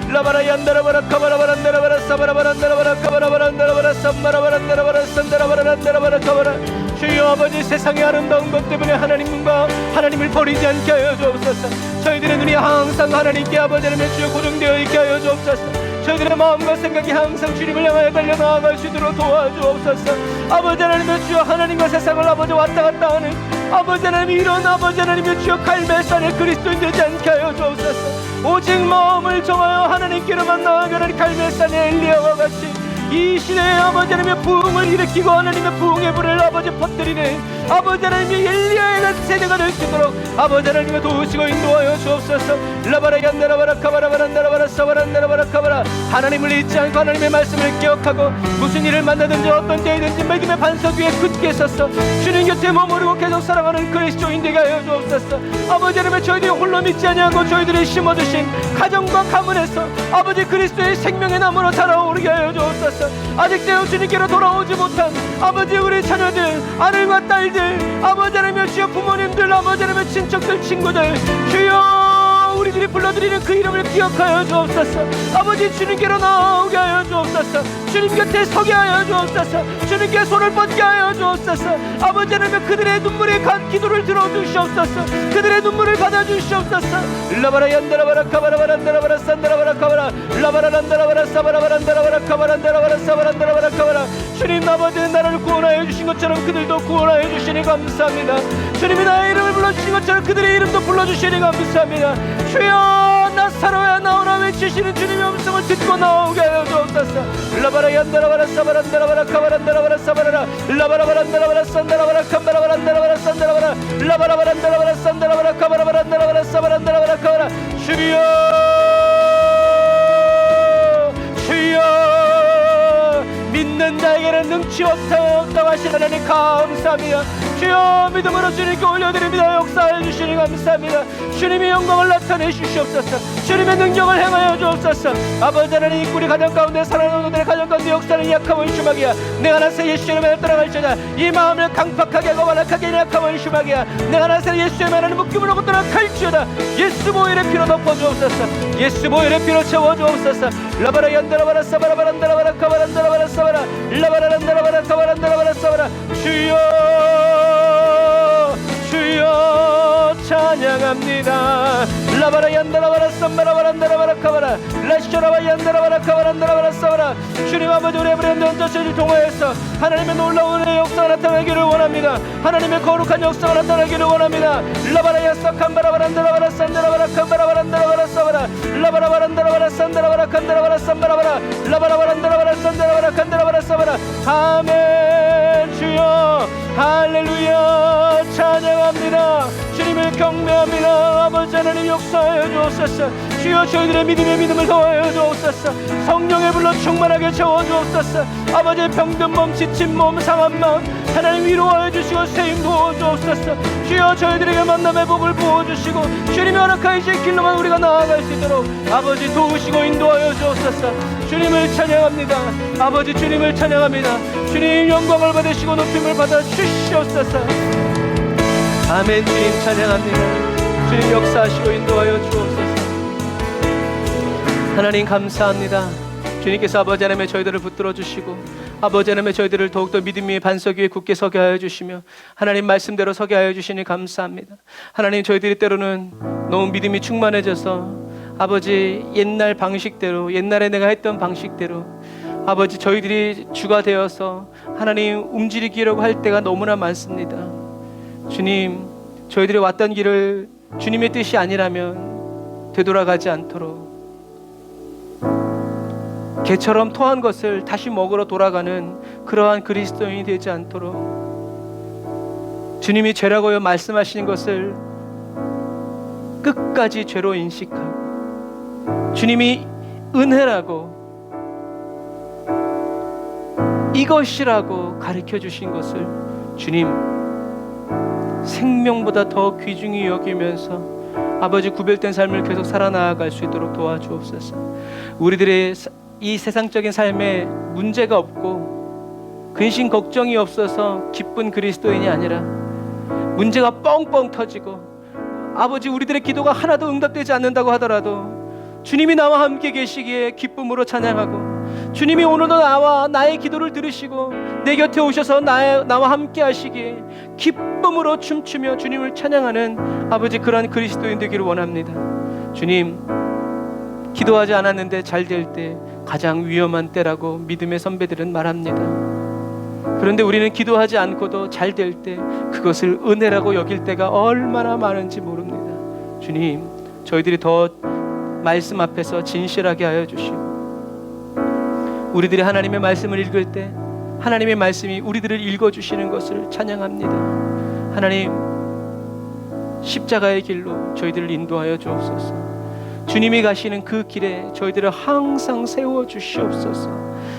라바라 얀다라바라 카바라바란다라바라 사바라바란다라바라 카바라바란다라바라 삼바라바란다라바라 산다라바란다라바라 카바라. 주여 아버지 세상의 아름다운 것 때문에 하나님과 하나님을 버리지 않게 하여 주옵소서. 저희들의 눈이 항상 하나님께 아버지 하나님의 주여 고정되어 있게 하여 주옵소서. 저희들의 마음과 생각이 항상 주님을 향하여 달려나아갈 수 있도록 도와주옵소서. 아버지 하나님의 주여 하나님과 세상을 아버지 왔다 갔다 하는 아버지 하나님 이런 아버지 하나님의 주여 갈매산의 그리스도인 되지 않게 하여 주옵소서. 오직 마음을 정하여 하나님께로만 나아가는 갈매산의 엘리야와 같이 이 시대에 아버지 하나님의 부흥을 일으키고 하나님의 부흥의 불을 아버지 퍼뜨리는 아버지 하나님의 엘리야의 같은 세대가 될 수 있도록 아버지 하나님의 도우시고 인도하여 주옵소서. 라바라 얀다라바라 카바라바란다라바라 사바란다라바라 카바라. 하나님을 잊지 않고 하나님의 말씀을 기억하고 무슨 일을 만나든지 어떤 때이든지 믿음의 반석 위에 굳게 서서 주님 곁에 머무르고 계속 살아가는 그리스도인 되게 하여 주옵소서. 아버지 하나님의 저희들이 홀로 믿지 아니하고 저희들이 심어주신 가정과 가문에서 아버지 그리스도의 생명의 나무로 자라오르게 하여 주옵소서. 아직도 주님께로 돌아오지 못한 아버지 우리 자녀들 아들과 딸들 아버지 하나님의 주여 부모님들 아버지 하나님의 친척들 친구들 주여 우리들이 저희들이 불러드리는 그 이름을 기억하여 주옵소서. 아버지 주님께로 나오게 하여 주옵소서. 주님 곁에 서게 하여 주옵소서. 주님께 손을 뻗게 하여 주옵소서. 아버지 하나님 그들의 눈물에 간 기도를 들어주시옵소서. 그들의 눈물을 받아주시옵소서. 라바라 얀다라바라 카바라바란다라바라 산다라바라 카바라 라바라란다라바라 사바라바란다라바라 카바란다라바라 사바란다라바라 카바라. 주님 아버지 나라를 구원하여 주신 것처럼 그들도 구원하여 주시니 감사합니다. 주님이 나의 이름을 불러주신 것처럼 그들의 이름도 불러주시니 감사합니다. 주여 나사로야 나오라 외치시는 주님의 음성을 듣고 나오게 하여 주옵소서. 라바라 얀다라바라 사바란다라바라 카바란다라바라 사바라라 라바라바란다라바라 산다라바라 캄바라바란다라바라 산다라바라 라바라바란다라바라 산다라바라 카바라바란다라바라 사바란다라바라 카바라. 주여 주여 믿는 자에게는 능치 없다고 하신 하나님 감사합니다. 주여 믿음으로 주님께 올려드립니다. 역사해 주시니 감사합니다. 주님의 영광을 나타내 주시옵소서. 주님의 능력을 행하여 주옵소서. 아버지 하나님 우리 가정 가운데 살아가는 오늘의 가정 가운데 역사는 약함은 슈막이야. 내가 나서 예수의 이름에 떠나갈지어다. 이 마음을 강팍하게 하고 완악하게 약함은 슈막이야. 내가 나서 예수의 이름에 묶임으로 떠나갈지어다. 예수 보혈의 피로 덮어주옵소서. 예수 보혈의 피로 채워주옵소서. 라바라 얀다라바라 사바라바란다라바라 카바란다라바라 사바라 라바라란다라바라 카바란다라바라 사바라. 주여 주여 찬양합니다. 라바라 얀다라바라 쌈바라바란다라바라 카바라 라시라바 얀다라바라 카바란다라바라 사바라. 주님 아버지 우리 브랜드 원저스를 통하여서 하나님의 놀라운 은혜의 역사가 나타나기를 원합니다. 하나님의 거룩한 역사가 나타나기를 원합니다. 라바라 야사 캄바라바란다라바라 산다라바라 캄바라바란다라바라 사바라 라바라바란다라바라 산다라바라 칸다라바라 쌈바라바라 라바라바란다라바라 산다라바라 칸다라바라 사바라. 아멘. 주여 할렐루야 찬양합니다. 주님을 경배합니다. 아버지 하나님 역사하여 주옵소서. 주여 저희들의 믿음을 더하여 주옵소서. 성령의 불로 충만하게 채워주옵소서. 아버지의 병든 몸 지친 몸 상한 마음 하나님 위로하여 주시고 세임 부어주옵소서. 주여 저희들에게 만남의 복을 부어주시고 주님의 허락하신 길로만 우리가 나아갈 수 있도록 아버지 도우시고 인도하여 주옵소서. 주님을 찬양합니다. 아버지 주님을 찬양합니다. 주님 영광을 받으시고 높임을 받아 주시옵소서. 아멘. 주님 찬양합니다. 주님 역사하시고 인도하여 주옵소서. 하나님 감사합니다. 주님께서 아버지 하나님의 저희들을 붙들어 주시고 아버지 하나님의 저희들을 더욱더 믿음의 반석 위에 굳게 서게 하여 주시며 하나님 말씀대로 서게 하여 주시니 감사합니다. 하나님 저희들이 때로는 너무 믿음이 충만해져서 아버지 옛날 방식대로 옛날에 내가 했던 방식대로 아버지 저희들이 주가 되어서 하나님 움직이려고 할 때가 너무나 많습니다. 주님 저희들이 왔던 길을 주님의 뜻이 아니라면 되돌아가지 않도록 개처럼 토한 것을 다시 먹으러 돌아가는 그러한 그리스도인이 되지 않도록 주님이 죄라고요 말씀하시는 것을 끝까지 죄로 인식하고 주님이 은혜라고 이것이라고 가르쳐 주신 것을 주님 생명보다 더 귀중히 여기면서 아버지 구별된 삶을 계속 살아나갈 수 있도록 도와주옵소서. 우리들의 이 세상적인 삶에 문제가 없고 근심 걱정이 없어서 기쁜 그리스도인이 아니라 문제가 뻥뻥 터지고 아버지 우리들의 기도가 하나도 응답되지 않는다고 하더라도 주님이 나와 함께 계시기에 기쁨으로 찬양하고 주님이 오늘도 나의 기도를 들으시고 내 곁에 오셔서 나와 함께 하시기에 기쁨으로 춤추며 주님을 찬양하는 아버지 그러한 그리스도인 되기를 원합니다. 주님 기도하지 않았는데 잘 될 때 가장 위험한 때라고 믿음의 선배들은 말합니다. 그런데 우리는 기도하지 않고도 잘 될 때 그것을 은혜라고 여길 때가 얼마나 많은지 모릅니다. 주님 저희들이 더 말씀 앞에서 진실하게 하여 주시고 우리들이 하나님의 말씀을 읽을 때 하나님의 말씀이 우리들을 읽어주시는 것을 찬양합니다. 하나님 십자가의 길로 저희들을 인도하여 주옵소서. 주님이 가시는 그 길에 저희들을 항상 세워주시옵소서.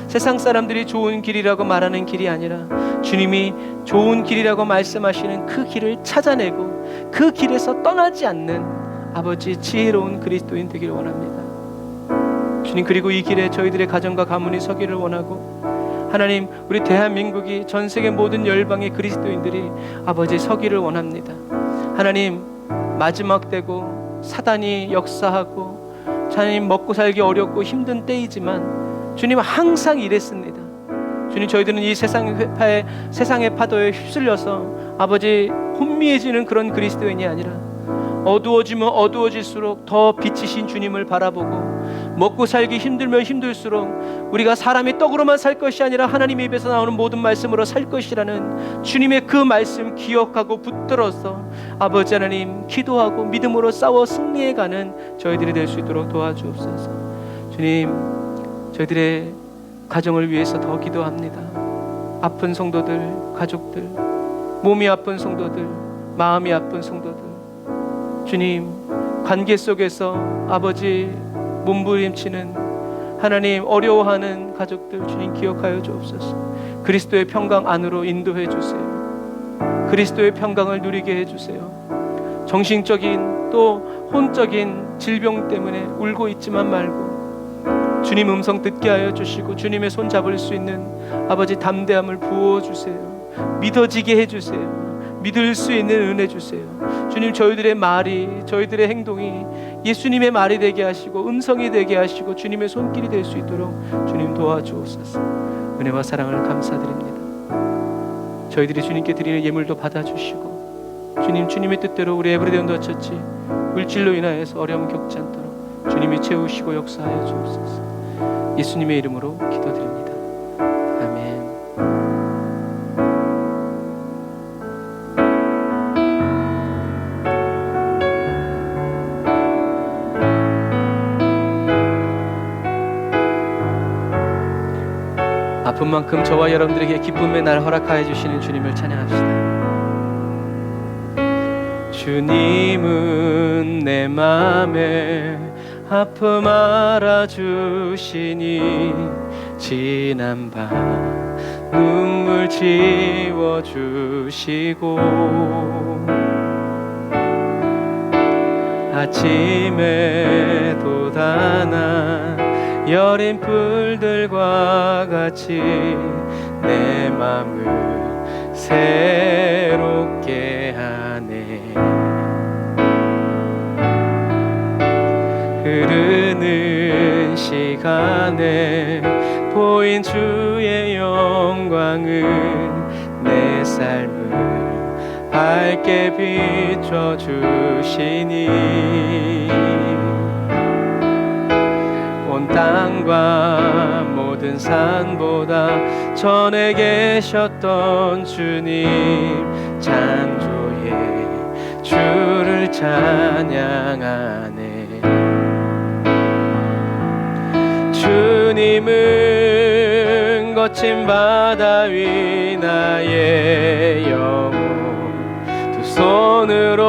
세상 사람들이 좋은 길이라고 말하는 길이 아니라 주님이 좋은 길이라고 말씀하시는 그 길을 찾아내고 그 길에서 떠나지 않는 아버지 지혜로운 그리스도인 되기를 원합니다. 주님 그리고 이 길에 저희들의 가정과 가문이 서기를 원하고 하나님 우리 대한민국이 전 세계 모든 열방의 그리스도인들이 아버지 서기를 원합니다. 하나님 마지막 때고 사단이 역사하고 하나님 먹고 살기 어렵고 힘든 때이지만 주님 항상 일했습니다. 주님, 저희들은 이 세상의 파도에 휩쓸려서 아버지 혼미해지는 그런 그리스도인이 아니라 어두워지면 어두워질수록 더 빛이신 주님을 바라보고, 먹고 살기 힘들면 힘들수록 우리가 사람의 떡으로만 살 것이 아니라 하나님의 입에서 나오는 모든 말씀으로 살 것이라는 주님의 그 말씀 기억하고 붙들어서 아버지 하나님 기도하고 믿음으로 싸워 승리해가는 저희들이 될 수 있도록 도와주옵소서. 주님, 저희들의 가정을 위해서 더 기도합니다. 아픈 성도들, 가족들, 몸이 아픈 성도들, 마음이 아픈 성도들, 주님, 관계 속에서 아버지 몸부림치는 하나님 어려워하는 가족들 주님 기억하여 주옵소서. 그리스도의 평강 안으로 인도해 주세요. 그리스도의 평강을 누리게 해주세요. 정신적인 또 혼적인 질병 때문에 울고 있지만 말고 주님 음성 듣게 하여 주시고 주님의 손 잡을 수 있는 아버지 담대함을 부어주세요. 믿어지게 해주세요. 믿을 수 있는 은혜 주세요. 주님, 저희들의 말이, 저희들의 행동이 예수님의 말이 되게 하시고 음성이 되게 하시고 주님의 손길이 될 수 있도록 주님 도와주옵소서. 은혜와 사랑을 감사드립니다. 저희들이 주님께 드리는 예물도 받아주시고 주님, 주님의 뜻대로 우리 에브리데이 언더처치 물질로 인하여서 어려움 겪지 않도록 주님이 채우시고 역사하여 주옵소서. 예수님의 이름으로 기도드립니다. 아멘. 아픈 만큼 저와 여러분들에게 기쁨의 날 허락하여 주시는 주님을 찬양합시다. 주님은 내 맘에 아픔 알아주시니 지난 밤 눈물 지워주시고 아침에 돋아나 여린 풀들과 같이 내 맘을 새롭게 하네. 흐르는 시간에 보인 주의 영광은 내 삶을 밝게 비춰주시니 온 땅과 모든 산보다 전에 계셨던 주님 창조의 주를 찬양하네. 주님은 거친 바다 위 나의 영혼 두 손으로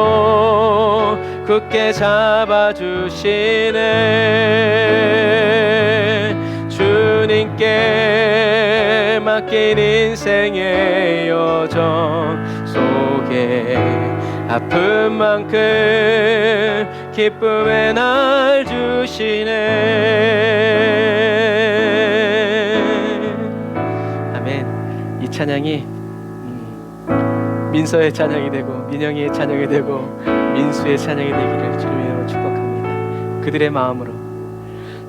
굳게 잡아주시네. 주님께 맡긴 인생의 여정 속에 아픈 만큼 기쁨의 날 주시네. 아멘. 이 찬양이 민서의 찬양이 되고 민영이의 찬양이 되고 민수의 찬양이 되기를 주님의 이름으로 축복합니다. 그들의 마음으로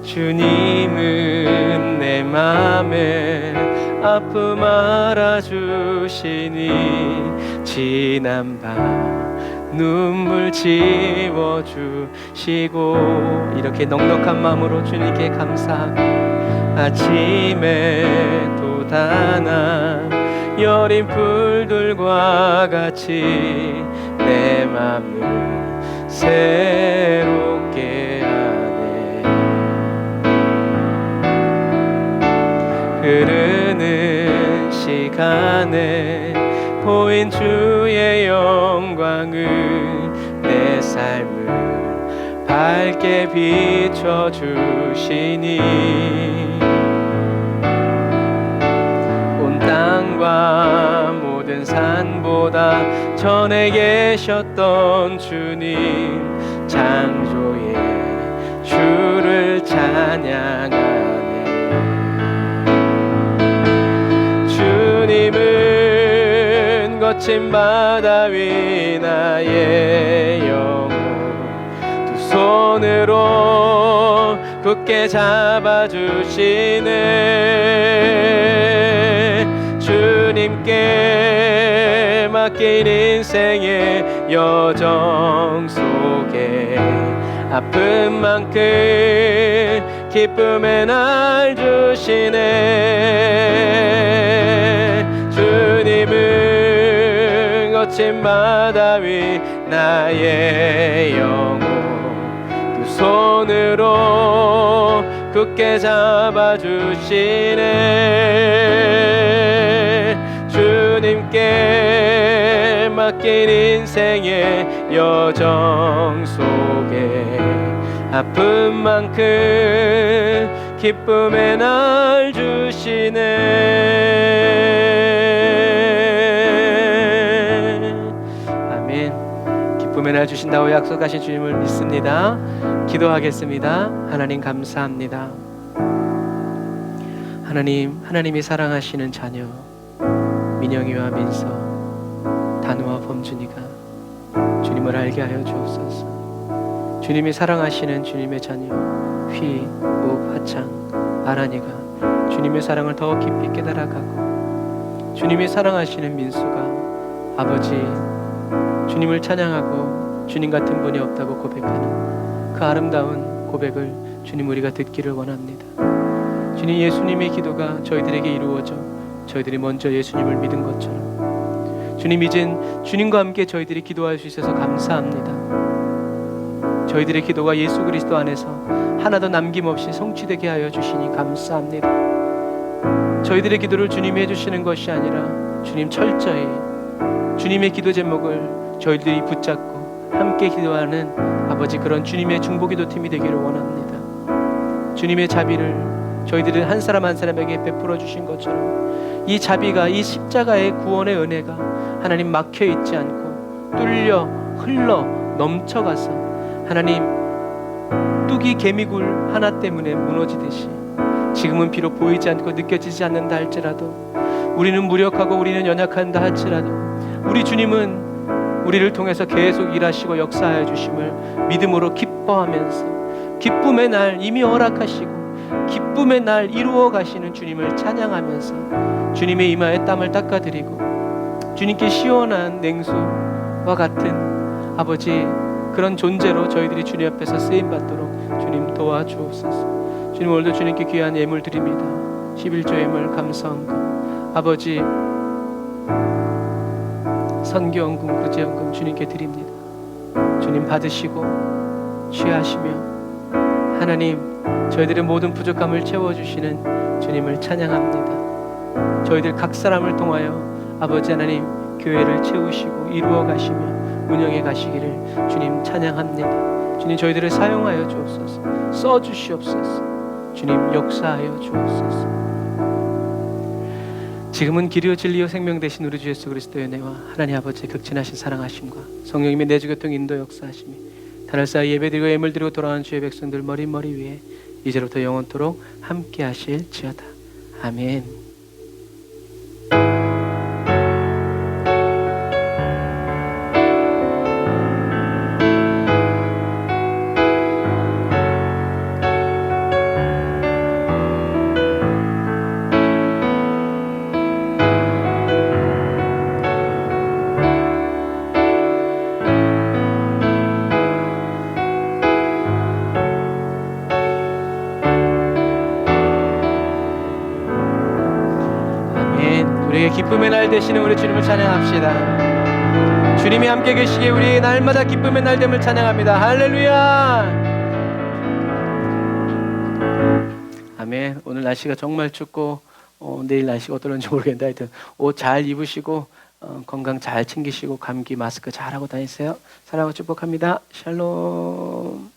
주님은 내 맘에 아픔 알아주시니 지난 밤 눈물 지워주시고 이렇게 넉넉한 마음으로 주님께 감사하고 아침에 돋아나 여린 풀들과 같이 내 맘을 새롭게 하네. 흐르는 시간에 보인 주의 영광은 내 삶을 밝게 비춰주시니 온 땅과 모든 산보다 전에 계셨던 주님 창조의 주를 찬양하네. 주님은 거친 바다 위 나의 영혼 두 손으로 굳게 잡아주시네. 주님께 맡긴 인생의 여정 속에 아픈 만큼 기쁨의 날 주시네. 주님은 거친 바다 위 나의 영혼 두 손으로 굳게 잡아주시네. 주님께 맡긴 인생의 여정 속에 아픈 만큼 기쁨의 날 주시네. 아멘. 기쁨의 날 주신다고 약속하신 주님을 믿습니다. 기도하겠습니다. 하나님 감사합니다. 하나님이 사랑하시는 자녀 민영이와 민서, 단우와 범준이가 주님을 알게 하여 주옵소서. 주님이 사랑하시는 주님의 자녀 휘, 욱, 하창, 아란이가 주님의 사랑을 더 깊이 깨달아가고, 주님이 사랑하시는 민수가 아버지 주님을 찬양하고 주님 같은 분이 없다고 고백하는 그 아름다운 고백을 주님 우리가 듣기를 원합니다. 주님, 예수님의 기도가 저희들에게 이루어져 저희들이 먼저 예수님을 믿은 것처럼 주님, 이젠 주님과 함께 저희들이 기도할 수 있어서 감사합니다. 저희들의 기도가 예수 그리스도 안에서 하나도 남김없이 성취되게 하여 주시니 감사합니다. 저희들의 기도를 주님이 해주시는 것이 아니라 주님 철저히 주님의 기도 제목을 저희들이 붙잡고 함께 기도하는 아버지 그런 주님의 중보기도팀이 되기를 원합니다. 주님의 자비를 저희들은 한 사람 한 사람에게 베풀어 주신 것처럼 이 자비가, 이 십자가의 구원의 은혜가 하나님 막혀있지 않고 뚫려 흘러 넘쳐가서 하나님 뚝이 개미굴 하나 때문에 무너지듯이 지금은 비록 보이지 않고 느껴지지 않는다 할지라도, 우리는 무력하고 우리는 연약한다 할지라도 우리 주님은 우리를 통해서 계속 일하시고 역사하여 주심을 믿음으로 기뻐하면서 기쁨의 날 이미 허락하시고 기쁨의 날 이루어 가시는 주님을 찬양하면서 주님의 이마에 땀을 닦아드리고 주님께 시원한 냉수와 같은 아버지 그런 존재로 저희들이 주님 앞에서 쓰임받도록 주님 도와주옵소서. 주님, 오늘도 주님께 귀한 예물 드립니다. 11조 예물 감사헌금, 아버지 선교헌금, 구제헌금 주님께 드립니다. 주님 받으시고 취하시며 하나님 저희들의 모든 부족함을 채워주시는 주님을 찬양합니다. 저희들 각 사람을 통하여 아버지 하나님 교회를 채우시고 이루어 가시며 운영해 가시기를 주님 찬양합니다. 주님, 저희들을 사용하여 주옵소서. 써주시옵소서. 주님, 역사하여 주옵소서. 지금은 길이요 진리요 생명 되신 우리 주 예수 그리스도의 은혜와 하나님 아버지의 극진하신 사랑하심과 성령님의 내주 교통 인도 역사하심이 다날 사이 예배드리고 예물드리고 돌아가는 주의 백성들 머리 위에 이제로부터 영원토록 함께 하실지어다. 아멘. 우리의 기쁨의 날 되시는 우리 주님을 찬양합시다. 주님이 함께 계시기에 우리 날마다 기쁨의 날 됨을 찬양합니다. 할렐루야. 아멘. 오늘 날씨가 정말 춥고 내일 날씨가 어떨런지 모르겠는데 하여튼 옷 잘 입으시고 건강 잘 챙기시고 감기 마스크 잘 하고 다니세요. 사랑하고 축복합니다. 샬롬.